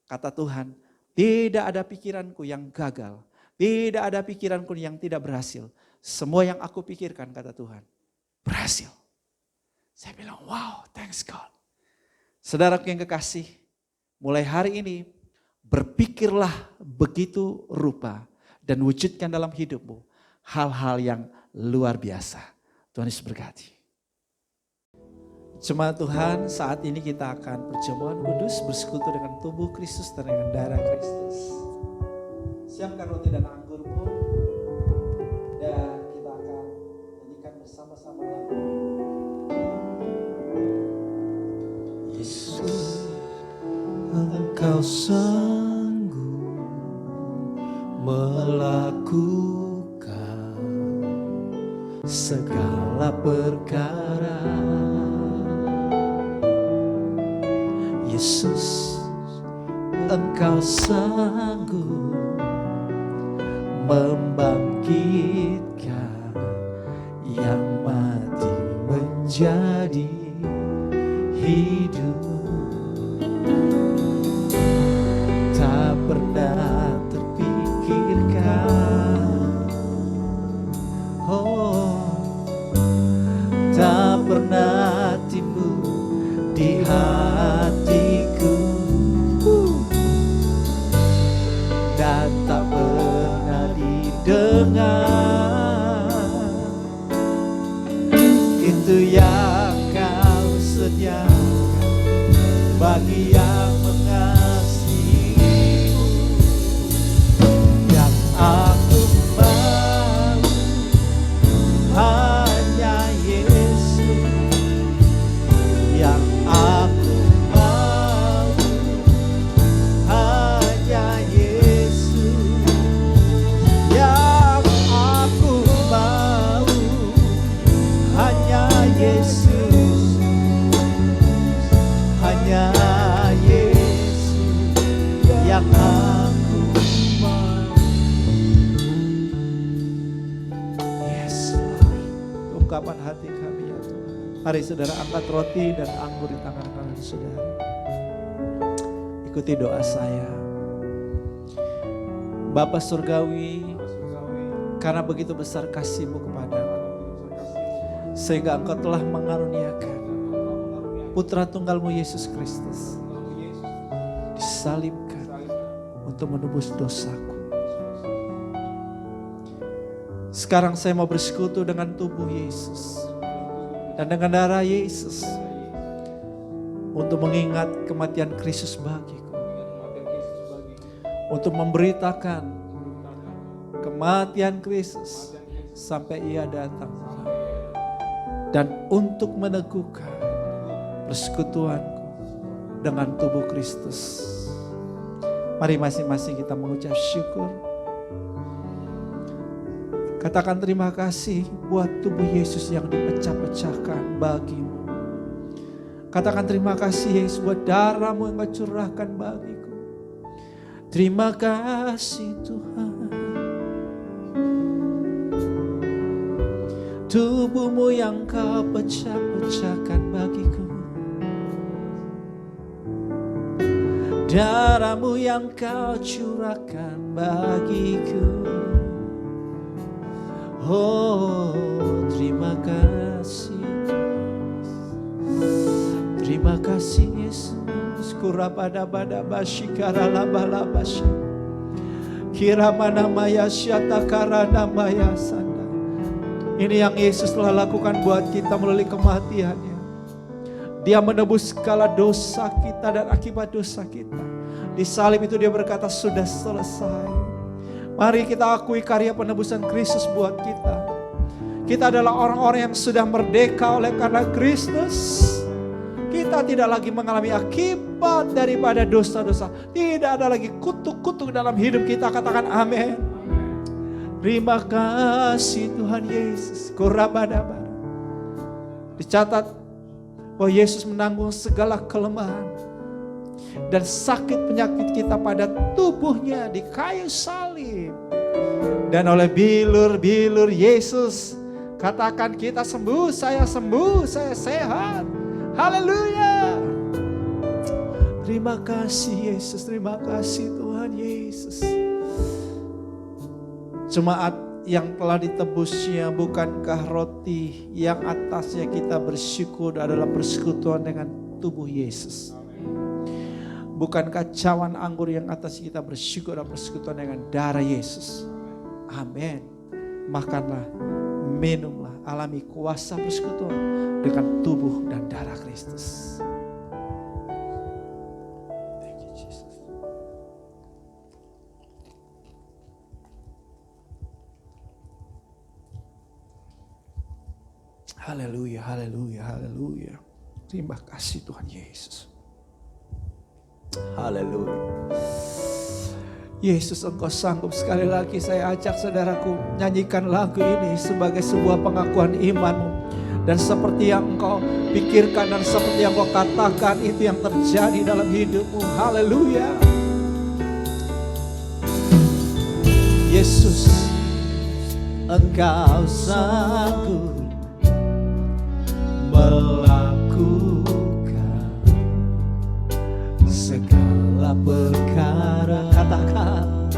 kata Tuhan, tidak ada pikiranku yang gagal. Tidak ada pikiranku yang tidak berhasil. Semua yang aku pikirkan, kata Tuhan, berhasil. Saya bilang, wow, thanks God. Saudaraku yang kekasih, mulai hari ini berpikirlah begitu rupa dan wujudkan dalam hidupmu hal-hal yang luar biasa. Tuhan Yesus berkati. Jemaat Tuhan, saat ini kita akan perjamuan kudus bersekutu dengan tubuh Kristus dan dengan darah Kristus. Siapkan roti dan anggurmu dan kita akan nyanyikan bersama-sama lagu. Yesus, Engkau sanggup melakukan segala perkara. Yesus, Engkau sanggup membangkitkan yang mati menjadi hidup. Tak pernah terpikirkan, tak pernah timbul di hatiku, dan tak pernah didengar. Itu yang Kau sediakan bagi yang mengasihimu. Yang aku mau hanya Yesus. Yang aku mau hanya Yesus. Yang aku mau hanya Yesus. Hanya Yesus yang aku mau. Yes, Lord. Ungkapan hati kami ya Tuhan. Mari saudara angkat roti dan anggur di tangan kanan saudara. Ikuti doa saya. Bapa Surgawi, karena begitu besar kasih-Mu kepadaku, sehingga Engkau telah mengaruniakan Putra Tunggal-Mu Yesus Kristus disalibkan untuk menebus dosaku. Sekarang saya mau bersekutu dengan tubuh Yesus dan dengan darah Yesus untuk mengingat kematian Kristus bagiku, untuk memberitakan kematian Kristus sampai Ia datang, dan untuk meneguhkan persekutuanku dengan tubuh Kristus. Mari masing-masing kita mengucap syukur. Katakan terima kasih buat tubuh Yesus yang dipecah-pecahkan bagimu. Katakan terima kasih Yesus buat darah-Mu yang Kau curahkan bagiku. Terima kasih Tuhan. Tubuh-Mu yang Kau pecah-pecahkan bagiku. Darah-Mu yang Kau curahkan bagiku. Oh, terima kasih. Terima kasih Yesus. Kurapada-bada basyikara laba-labasya. Kiramana maya syata karana maya sanda. Ini yang Yesus telah lakukan buat kita melalui kematiannya. Dia menebus segala dosa kita dan akibat dosa kita. Di salib itu Dia berkata sudah selesai. Mari kita akui karya penebusan Kristus buat kita. Kita adalah orang-orang yang sudah merdeka oleh karena Kristus. Kita tidak lagi mengalami akibat daripada dosa-dosa. Tidak ada lagi kutuk-kutuk dalam hidup kita. Katakan amin. Terima kasih Tuhan Yesus. Korabadabada. Dicatat bahwa Yesus menanggung segala kelemahan dan sakit penyakit kita pada tubuhnya di kayu salib. Dan oleh bilur-bilur Yesus, katakan kita sembuh, saya sehat. Haleluya. Terima kasih Yesus, terima kasih Tuhan Yesus. Jemaat yang telah ditebusnya, bukankah roti yang atasnya kita bersyukur adalah persekutuan dengan tubuh Yesus? Bukankah cawan anggur yang atas kita bersyukur adalah persekutuan dengan darah Yesus? Amin. Makanlah, minumlah, alami kuasa persekutuan dengan tubuh dan darah Kristus. Thank you, Jesus. Haleluya, haleluya, haleluya. Terima kasih Tuhan Yesus. Haleluya. Yesus, Engkau sanggup. Sekali lagi saya ajak saudaraku nyanyikan lagu ini sebagai sebuah pengakuan iman-Mu. Dan seperti yang Engkau pikirkan dan seperti yang Engkau katakan, itu yang terjadi dalam hidup-Mu. Haleluya. Yesus, Engkau sanggup melakukan segala perkara. Katakan,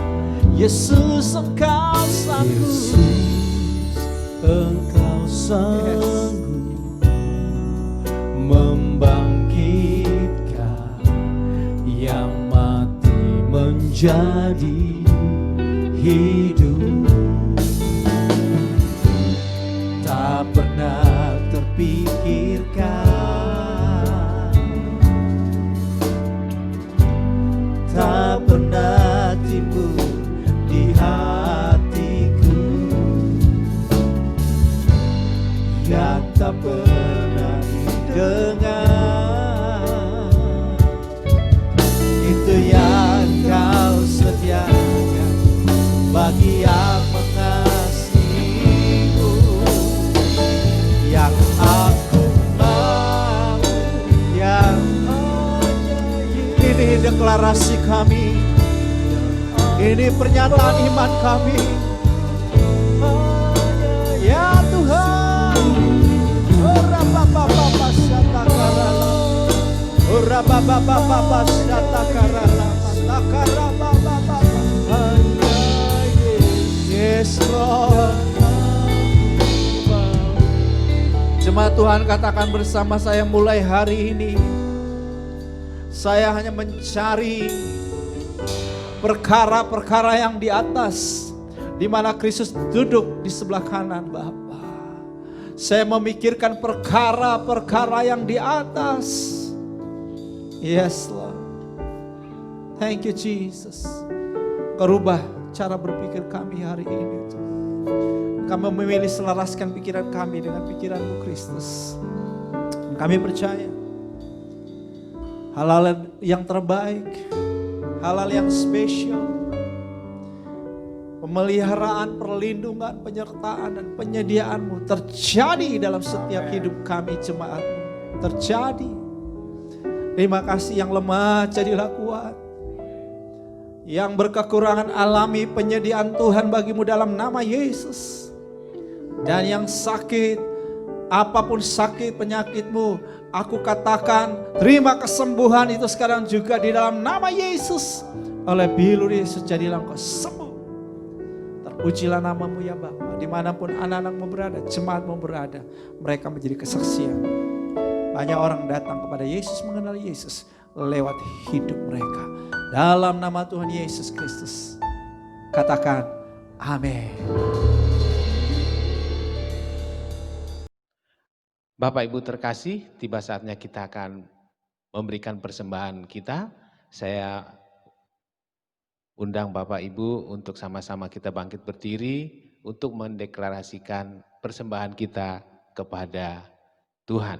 Yesus, Engkau sanggup. Engkau sanggup membangkitkan yang mati menjadi hidup. Tak pernah terpikirkan, tak pernah timbul di hatiku, yang tak pernah didengar. Itu yang Kau sediakan bagi yang mengasihimu, yang aku mau, yang ini deklarasi kami, ini pernyataan iman kami. Ya Tuhan, ora bapa satakarala, ora bapa satakarala, satakarala bapa. Yes Lord. Jemaat Tuhan, katakan bersama saya, mulai hari ini saya hanya mencari perkara-perkara yang di atas, di mana Kristus duduk di sebelah kanan Bapa. Saya memikirkan perkara-perkara yang di atas. Yes Lord. Thank you Jesus. Kerubah cara berpikir kami hari ini Tuhan. Kami memilih selaraskan pikiran kami dengan pikiran-Mu Kristus. Kami percaya hal-hal yang terbaik, hal-hal yang spesial, pemeliharaan, perlindungan, penyertaan, dan penyediaan-Mu terjadi dalam setiap hidup kami jemaat-Mu. Terjadi. Terima kasih, yang lemah jadilah kuat, yang berkekurangan alami penyediaan Tuhan bagimu dalam nama Yesus. Dan yang sakit, apapun sakit penyakitmu, aku katakan terima kesembuhan itu sekarang juga di dalam nama Yesus. Oleh bilur Yesus jadilah engkau sembuh. Terpujilah namamu ya Bapa. Dimanapun anak-anakmu berada, jemaatmu berada, mereka menjadi kesaksian. Banyak orang datang kepada Yesus, mengenal Yesus lewat hidup mereka. Dalam nama Tuhan Yesus Kristus. Katakan amin. Bapak Ibu terkasih, tiba saatnya kita akan memberikan persembahan kita. Saya undang Bapak Ibu untuk sama-sama kita bangkit berdiri untuk mendeklarasikan persembahan kita kepada Tuhan.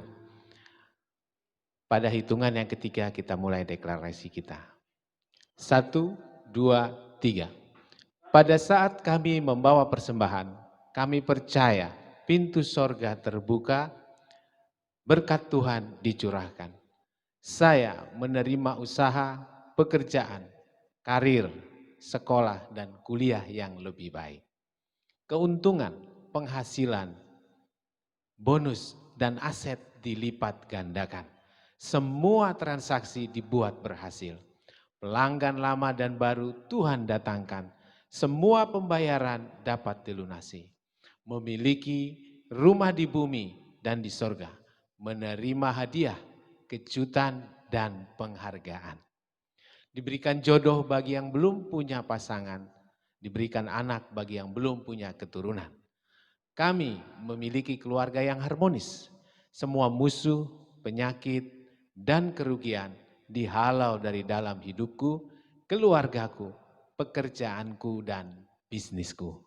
Pada hitungan yang ketiga kita mulai deklarasi kita. 1, 2, 3. Pada saat kami membawa persembahan, kami percaya pintu sorga terbuka, berkat Tuhan dicurahkan. Saya menerima usaha, pekerjaan, karir, sekolah, dan kuliah yang lebih baik. Keuntungan, penghasilan, bonus, dan aset dilipat gandakan. Semua transaksi dibuat berhasil. Pelanggan lama dan baru Tuhan datangkan. Semua pembayaran dapat dilunasi. Memiliki rumah di bumi dan di sorga. Menerima hadiah, kejutan, dan penghargaan. Diberikan jodoh bagi yang belum punya pasangan, diberikan anak bagi yang belum punya keturunan. Kami memiliki keluarga yang harmonis, semua musuh, penyakit, dan kerugian dihalau dari dalam hidupku, keluargaku, pekerjaanku, dan bisnisku.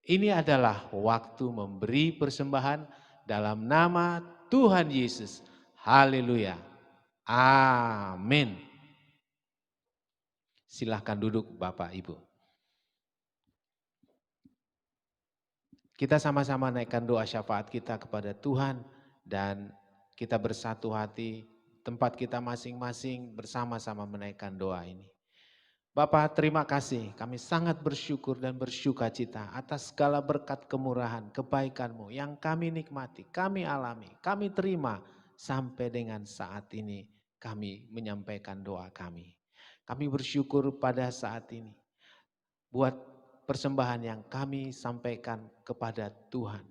Ini adalah waktu memberi persembahan dalam nama Tuhan Yesus. Haleluya. Amin. Silahkan duduk Bapak Ibu. Kita sama-sama naikkan doa syafaat kita kepada Tuhan dan kita bersatu hati, tempat kita masing-masing bersama-sama menaikkan doa ini. Bapak, terima kasih. Kami sangat bersyukur dan bersukacita atas segala berkat kemurahan, kebaikan-Mu yang kami nikmati, kami alami, kami terima sampai dengan saat ini kami menyampaikan doa kami. Kami bersyukur pada saat ini buat persembahan yang kami sampaikan kepada Tuhan.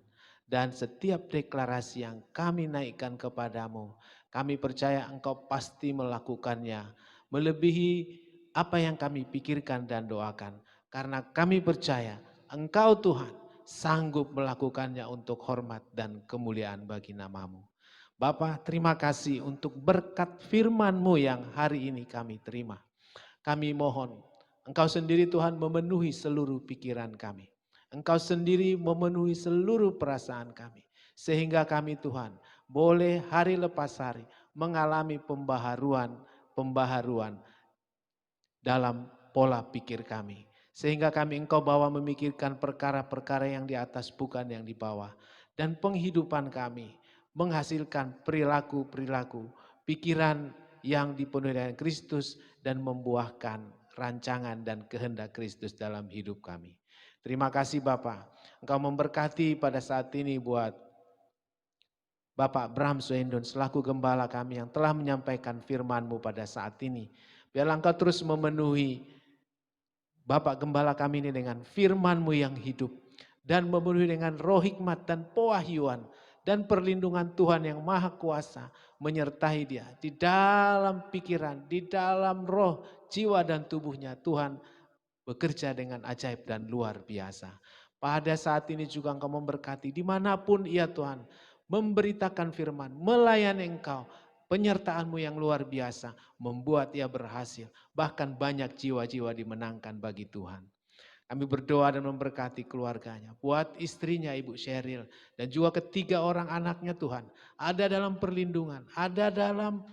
Dan setiap deklarasi yang kami naikkan kepadamu, kami percaya Engkau pasti melakukannya, melebihi apa yang kami pikirkan dan doakan. Karena kami percaya Engkau Tuhan sanggup melakukannya untuk hormat dan kemuliaan bagi namamu. Bapa, terima kasih untuk berkat firman-Mu yang hari ini kami terima. Kami mohon Engkau sendiri Tuhan memenuhi seluruh pikiran kami. Engkau sendiri memenuhi seluruh perasaan kami. Sehingga kami Tuhan boleh hari lepas hari mengalami pembaharuan dalam pola pikir kami. Sehingga kami Engkau bawa memikirkan perkara-perkara yang di atas bukan yang di bawah. Dan penghidupan kami menghasilkan perilaku-perilaku, pikiran yang dipenuhi dengan Kristus dan membuahkan rancangan dan kehendak Kristus dalam hidup kami. Terima kasih Bapak, Engkau memberkati pada saat ini buat Bapak Bram Suhendon selaku gembala kami yang telah menyampaikan firman-Mu pada saat ini. Biarlah Engkau terus memenuhi Bapak gembala kami ini dengan firman-Mu yang hidup dan memenuhi dengan roh hikmat dan pewahyuan dan perlindungan Tuhan yang maha kuasa menyertai dia di dalam pikiran, di dalam roh, jiwa dan tubuhnya. Tuhan bekerja dengan ajaib dan luar biasa. Pada saat ini juga Engkau memberkati dimanapun ia Tuhan memberitakan firman, melayani Engkau. Penyertaan-Mu yang luar biasa membuat ia berhasil. Bahkan banyak jiwa-jiwa dimenangkan bagi Tuhan. Kami berdoa dan memberkati keluarganya. Buat istrinya Ibu Sheryl dan juga ketiga orang anaknya Tuhan. Ada dalam perlindungan, ada dalam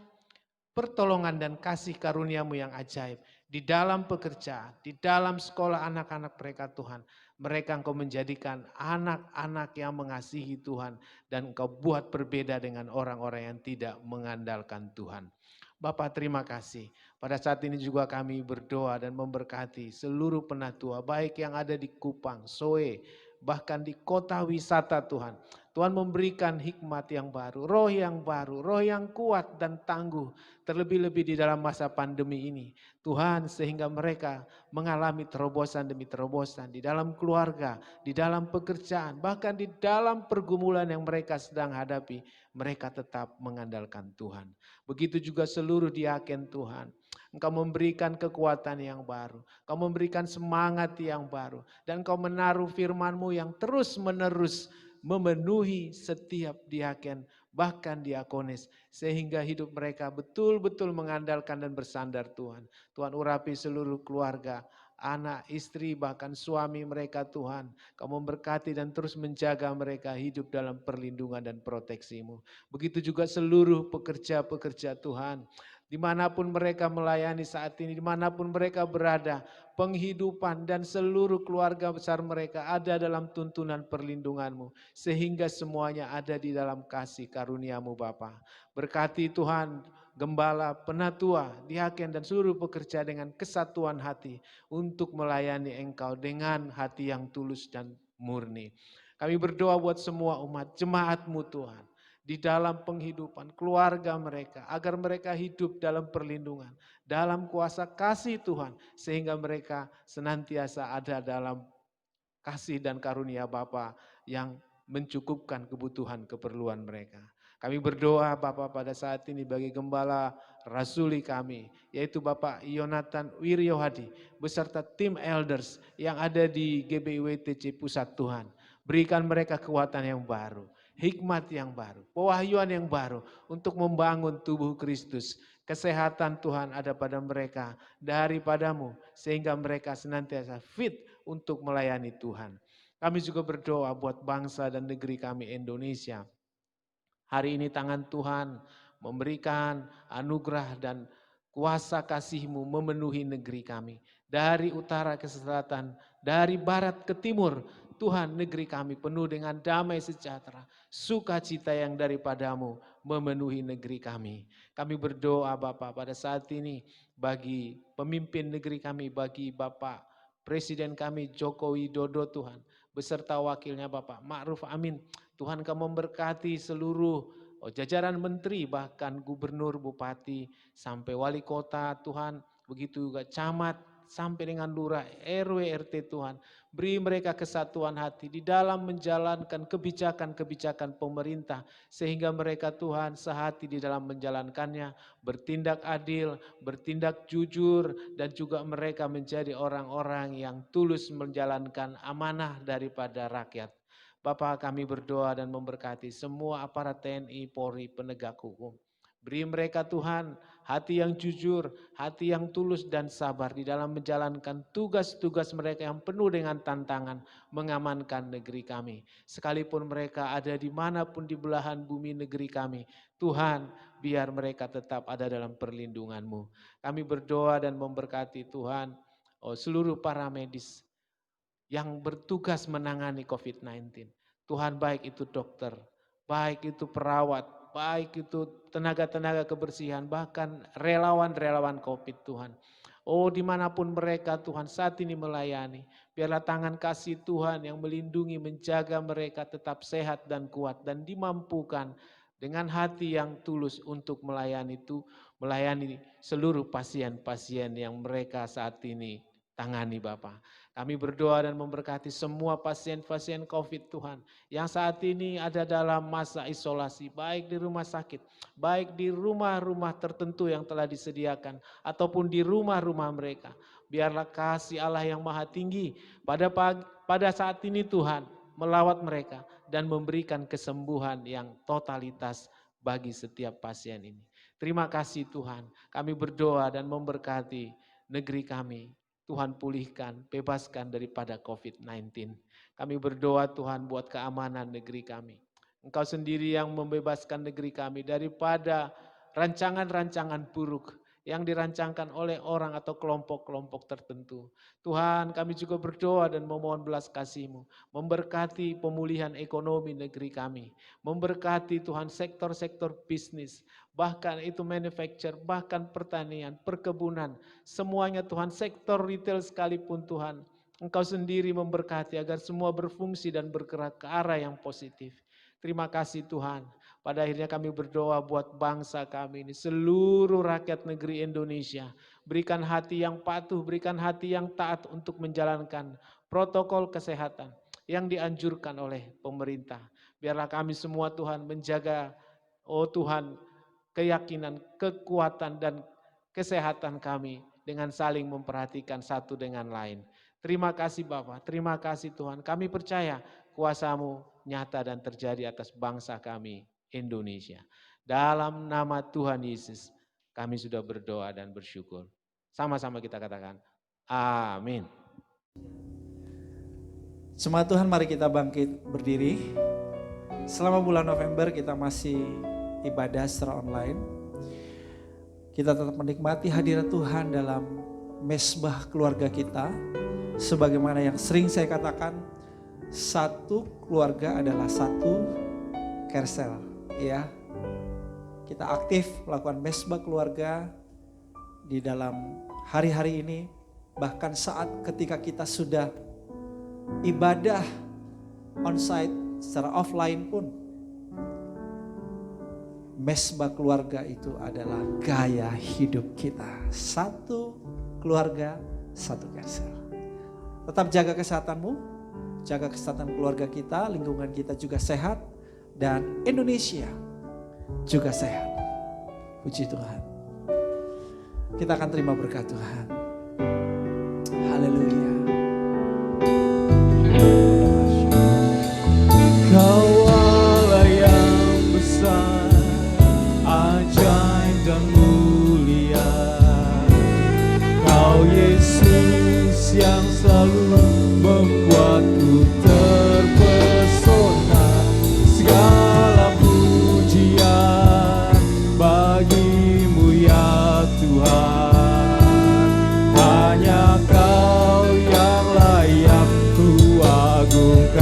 pertolongan dan kasih karunia-Mu yang ajaib. Di dalam pekerjaan, di dalam sekolah anak-anak mereka Tuhan. Mereka Engkau menjadikan anak-anak yang mengasihi Tuhan. Dan Engkau buat berbeda dengan orang-orang yang tidak mengandalkan Tuhan. Bapak terima kasih. Pada saat ini juga kami berdoa dan memberkati seluruh penatua baik yang ada di Kupang, Soe, bahkan di kota wisata Tuhan. Tuhan memberikan hikmat yang baru, roh yang kuat dan tangguh. Terlebih-lebih di dalam masa pandemi ini. Tuhan sehingga mereka mengalami terobosan demi terobosan di dalam keluarga, di dalam pekerjaan, bahkan di dalam pergumulan yang mereka sedang hadapi. Mereka tetap mengandalkan Tuhan. Begitu juga seluruh diaken Tuhan. Engkau memberikan kekuatan yang baru. Engkau memberikan semangat yang baru. Dan Engkau menaruh firman-Mu yang terus menerus memenuhi setiap diaken, bahkan diakonis. Sehingga hidup mereka betul-betul mengandalkan dan bersandar Tuhan. Tuhan urapi seluruh keluarga, anak, istri, bahkan suami mereka Tuhan. Kau memberkati dan terus menjaga mereka hidup dalam perlindungan dan proteksi-Mu. Begitu juga seluruh pekerja-pekerja Tuhan. Dimanapun mereka melayani saat ini, dimanapun mereka berada, penghidupan dan seluruh keluarga besar mereka ada dalam tuntunan perlindungan-Mu. Sehingga semuanya ada di dalam kasih karunia-Mu Bapa. Berkati Tuhan, gembala, penatua, diaken dan seluruh pekerja dengan kesatuan hati untuk melayani Engkau dengan hati yang tulus dan murni. Kami berdoa buat semua umat, jemaat-Mu Tuhan. Di dalam penghidupan keluarga mereka, agar mereka hidup dalam perlindungan, dalam kuasa kasih Tuhan, sehingga mereka senantiasa ada dalam kasih dan karunia Bapa yang mencukupkan kebutuhan keperluan mereka. Kami berdoa Bapak pada saat ini bagi gembala rasuli kami, yaitu Bapak Yonatan Wiryohadi beserta tim elders yang ada di GBIWTC Pusat Tuhan. Berikan mereka kekuatan yang baru, hikmat yang baru, pewahyuan yang baru untuk membangun tubuh Kristus. Kesehatan Tuhan ada pada mereka daripadamu sehingga mereka senantiasa fit untuk melayani Tuhan. Kami juga berdoa buat bangsa dan negeri kami Indonesia. Hari ini tangan Tuhan memberikan anugerah dan kuasa kasih-Mu memenuhi negeri kami. Dari utara ke selatan, dari barat ke timur, Tuhan negeri kami penuh dengan damai sejahtera, sukacita yang daripadamu memenuhi negeri kami. Kami berdoa Bapa pada saat ini bagi pemimpin negeri kami, bagi Bapak Presiden kami Joko Widodo Tuhan, beserta wakilnya Bapak Ma'ruf Amin. Tuhan Kau memberkati seluruh jajaran menteri, bahkan gubernur, bupati, sampai wali kota Tuhan, begitu juga camat, sampai dengan lurah, RW, RT Tuhan. Beri mereka kesatuan hati di dalam menjalankan kebijakan-kebijakan pemerintah. Sehingga mereka Tuhan sehati di dalam menjalankannya, bertindak adil, bertindak jujur, dan juga mereka menjadi orang-orang yang tulus menjalankan amanah daripada rakyat. Bapa, kami berdoa dan memberkati semua aparat TNI, Polri, penegak hukum. Beri mereka Tuhan hati yang jujur, hati yang tulus dan sabar di dalam menjalankan tugas-tugas mereka yang penuh dengan tantangan mengamankan negeri kami. Sekalipun mereka ada dimanapun di belahan bumi negeri kami, Tuhan biar mereka tetap ada dalam perlindungan-Mu. Kami berdoa dan memberkati Tuhan seluruh para medis yang bertugas menangani COVID-19. Tuhan, baik itu dokter, baik itu perawat, baik itu tenaga-tenaga kebersihan, bahkan relawan-relawan COVID Tuhan. Dimanapun mereka Tuhan saat ini melayani, biarlah tangan kasih Tuhan yang melindungi, menjaga mereka tetap sehat dan kuat dan dimampukan dengan hati yang tulus untuk melayani seluruh pasien-pasien yang mereka saat ini tangani Bapa. Kami berdoa dan memberkati semua pasien-pasien COVID Tuhan yang saat ini ada dalam masa isolasi, baik di rumah sakit, baik di rumah-rumah tertentu yang telah disediakan, ataupun di rumah-rumah mereka. Biarlah kasih Allah yang maha tinggi pada saat ini Tuhan melawat mereka dan memberikan kesembuhan yang totalitas bagi setiap pasien ini. Terima kasih Tuhan, kami berdoa dan memberkati negeri kami. Tuhan pulihkan, bebaskan daripada COVID-19. Kami berdoa Tuhan buat keamanan negeri kami. Engkau sendiri yang membebaskan negeri kami daripada rancangan-rancangan buruk yang dirancangkan oleh orang atau kelompok-kelompok tertentu. Tuhan, kami juga berdoa dan memohon belas kasih-Mu, memberkati pemulihan ekonomi negeri kami, memberkati Tuhan sektor-sektor bisnis, bahkan itu manufacture, bahkan pertanian, perkebunan, semuanya Tuhan, sektor retail sekalipun Tuhan, Engkau sendiri memberkati agar semua berfungsi dan bergerak ke arah yang positif. Terima kasih Tuhan. Pada akhirnya kami berdoa buat bangsa kami ini, seluruh rakyat negeri Indonesia. Berikan hati yang patuh, berikan hati yang taat untuk menjalankan protokol kesehatan yang dianjurkan oleh pemerintah. Biarlah kami semua Tuhan menjaga, Tuhan, keyakinan, kekuatan dan kesehatan kami dengan saling memperhatikan satu dengan lain. Terima kasih Bapa, terima kasih Tuhan. Kami percaya kuasa-Mu nyata dan terjadi atas bangsa kami Indonesia. Dalam nama Tuhan Yesus kami sudah berdoa dan bersyukur. Sama-sama kita katakan amin. Jemaat Tuhan, mari kita bangkit berdiri. Selama bulan November kita masih ibadah secara online. Kita tetap menikmati hadirat Tuhan dalam mesbah keluarga kita. Sebagaimana yang sering saya katakan, satu keluarga adalah satu kersel. Ya, kita aktif melakukan mesbah keluarga di dalam hari-hari ini. Bahkan saat ketika kita sudah ibadah onsite secara offline pun, mesbah keluarga itu adalah gaya hidup kita. Satu keluarga, satu kersel. Tetap jaga kesehatanmu, jaga kesehatan keluarga kita, lingkungan kita juga sehat, dan Indonesia juga sehat. Puji Tuhan. Kita akan terima berkat Tuhan. Haleluya. Kau Allah yang besar, ajaib dan mulia. Kau Yesus yang selalu membuatku terpesona. Segala pujian bagi-Mu ya Tuhan. Hanya Kau yang layak ku agungkan.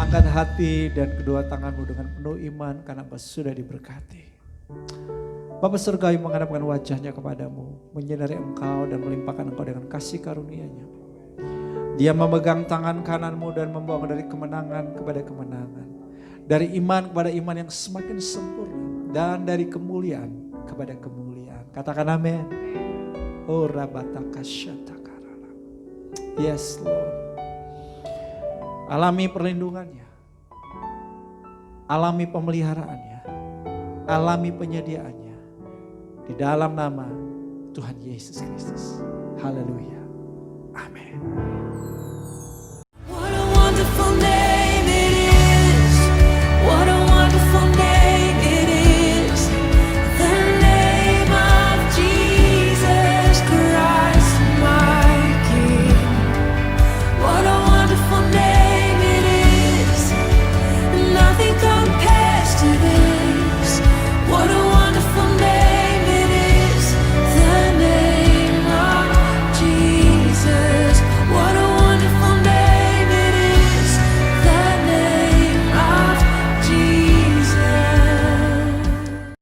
Angkat hati dan kedua tanganmu dengan penuh iman karena Engkau sudah diberkati. Bapa Surgawi menghadapkan wajahnya kepadamu, menyadari Engkau dan melimpahkan Engkau dengan kasih karunia-Nya. Dia memegang tangan kananmu dan membawa dari kemenangan kepada kemenangan. Dari iman kepada iman yang semakin sempurna. Dan dari kemuliaan kepada kemuliaan. Katakan amin. Oh rabatakasyatakarala. Yes Lord. Alami perlindungannya. Alami pemeliharaannya. Alami penyediaannya. Di dalam nama Tuhan Yesus Kristus. Haleluya.